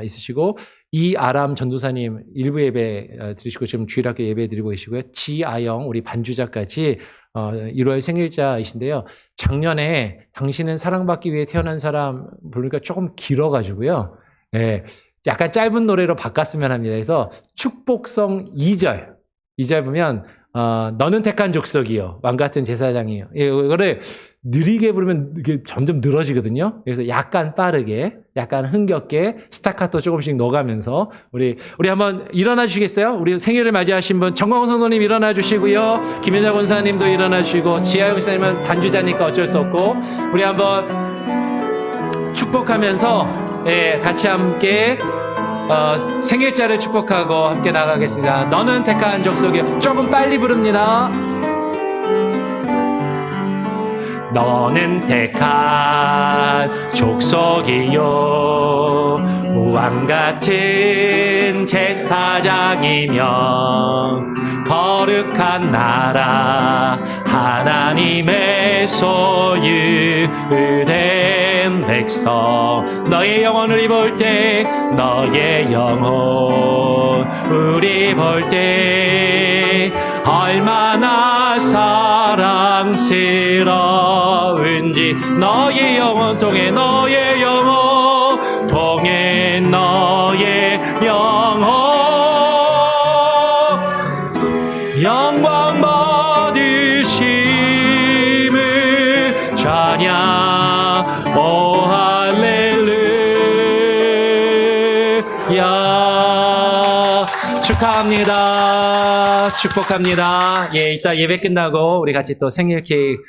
있으시고, 이아람 전도사님 일부 예배 드리시고 지금 주일학교 예배 드리고 계시고요. 지아영 우리 반주자까지 1월 생일자이신데요. 작년에 당신은 사랑받기 위해 태어난 사람 부르니까 조금 길어가지고요. 예, 약간 짧은 노래로 바꿨으면 합니다. 그래서 축복성 2절 보면 너는 택한 족속이요 왕같은 제사장이요. 이거를 느리게 부르면 이게 점점 늘어지거든요. 그래서 약간 빠르게, 약간 흥겹게 스타카토 조금씩 넣어가면서 우리 한번 일어나 주시겠어요? 우리 생일을 맞이하신 분 정광훈 성도님 일어나 주시고요. 김현자 권사님도 일어나 주시고 지하영 목사님은 반주자니까 어쩔 수 없고 우리 한번 축복하면서 같이 함께 생일자를 축복하고 함께 나가겠습니다. 너는 택한 족속이요. 조금 빨리 부릅니다. 너는 택한 족속이요 왕같은 제사장이며 거룩한 나라 하나님의 소유된 백성 너의 영혼을 볼 때 너의 영혼 우리 볼 때 얼마나 사랑스러운지 너의 영혼 통해 너의 영혼 통해 너의 영혼 영광 받으심을 찬양 오 할렐루야 축하합니다. 축복합니다. 예, 이따 예배 끝나고 우리 같이 또 생일 케이크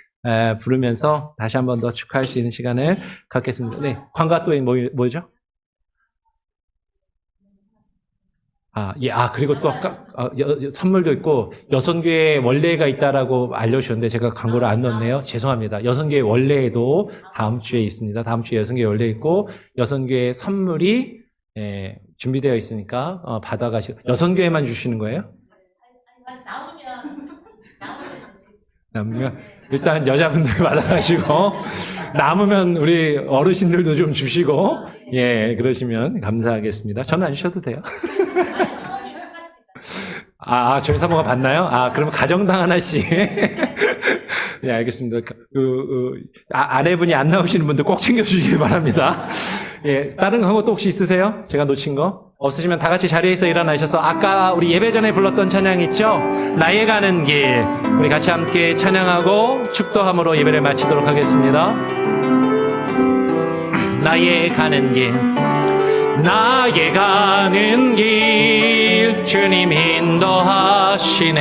부르면서 다시 한 번 더 축하할 수 있는 시간을 갖겠습니다. 네, 광가 또 뭐죠? 그리고 또 아까 선물도 있고 여선교회 원래가 있다라고 알려주셨는데 제가 광고를 안 넣었네요. 죄송합니다. 여선교회 원래에도 다음 주에 있습니다. 다음 주에 여선교회 원래 있고 여선교회 선물이 준비되어 있으니까 받아가시고 여선교회만 주시는 거예요? 남으면 일단 여자분들 받아가시고 남으면 우리 어르신들도 좀 주시고 예 그러시면 감사하겠습니다. 저는 안 주셔도 돼요. 저희 사모가 받나요? 그러면 가정당 하나씩. 네, 알겠습니다. 아내분이 안 나오시는 분들 꼭 챙겨주시길 바랍니다. 예, 다른 광고 또 혹시 있으세요? 제가 놓친 거? 없으시면 다 같이 자리에서 일어나셔서 아까 우리 예배 전에 불렀던 찬양 있죠? 나의 가는 길. 우리 같이 함께 찬양하고 축도함으로 예배를 마치도록 하겠습니다. 나의 가는 길. 나의 가는 길 주님 인도하시네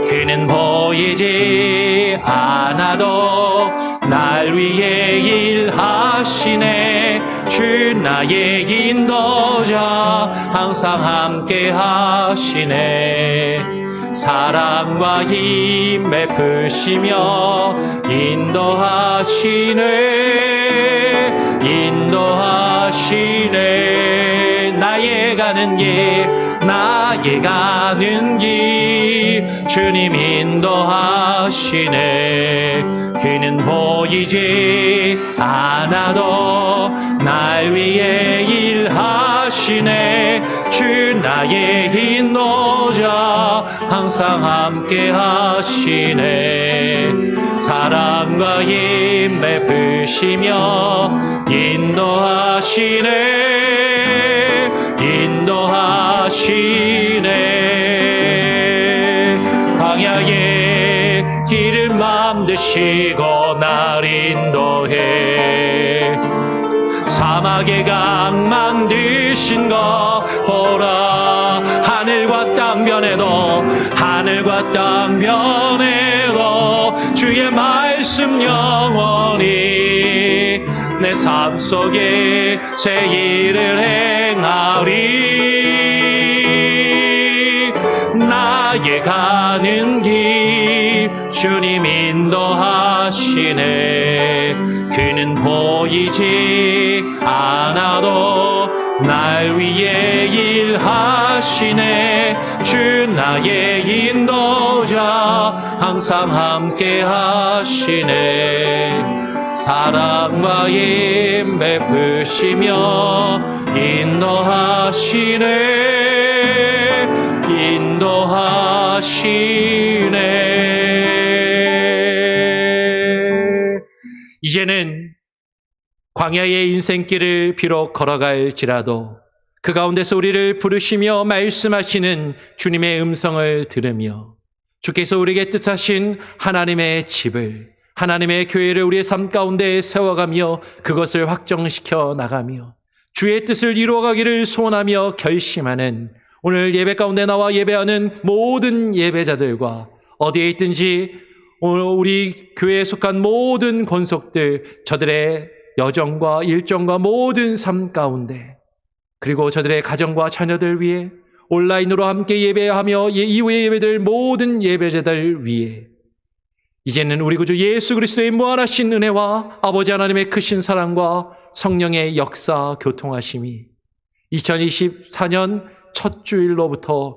그는 보이지 않아도 날 위해 일하시네 주 나의 인도자 항상 함께 하시네 사랑과 힘 베푸시며 인도하시네 나의 가는 길 주님 인도하시네 그는 보이지 않아도 날 위해 일하시네 주 나의 인도자 항상 함께 하시네 사랑과 힘 베푸시며 인도하시네 광야의 길을 맘드시고 날 인도해 사막의 강 만드신 것 보라 하늘과 땅 변해도 주의 말씀 영원히 내 삶 속에 새 일을 행하리 나의 가는 길 주님 인도하시네 그는 보이지 않아도 날 위해 일하시네 주 나의 인도자 항상 함께 하시네 사랑과 힘 베푸시며 인도하시네 이제는 광야의 인생길을 비록 걸어갈지라도 그 가운데서 우리를 부르시며 말씀하시는 주님의 음성을 들으며 주께서 우리에게 뜻하신 하나님의 집을 하나님의 교회를 우리의 삶 가운데 세워가며 그것을 확정시켜 나가며 주의 뜻을 이루어가기를 소원하며 결심하는 오늘 예배 가운데 나와 예배하는 모든 예배자들과 어디에 있든지 오늘 우리 교회에 속한 모든 권속들 저들의 여정과 일정과 모든 삶 가운데 그리고 저들의 가정과 자녀들 위해 온라인으로 함께 예배하며 이후에 예배될 모든 예배자들 위해 이제는 우리 구주 예수 그리스도의 무한하신 은혜와 아버지 하나님의 크신 사랑과 성령의 역사 교통하심이 2024년 첫 주일로부터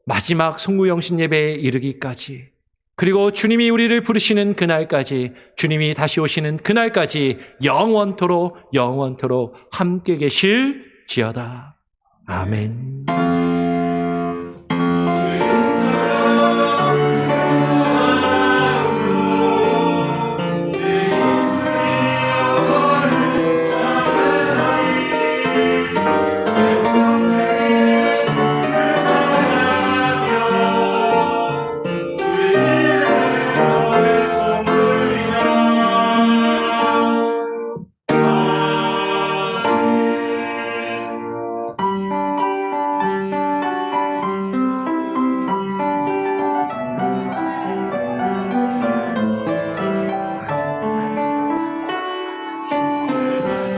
마지막 송구영신 예배에 이르기까지 그리고 주님이 우리를 부르시는 그날까지 주님이 다시 오시는 그날까지 영원토록 함께 계실지어다. 아멘.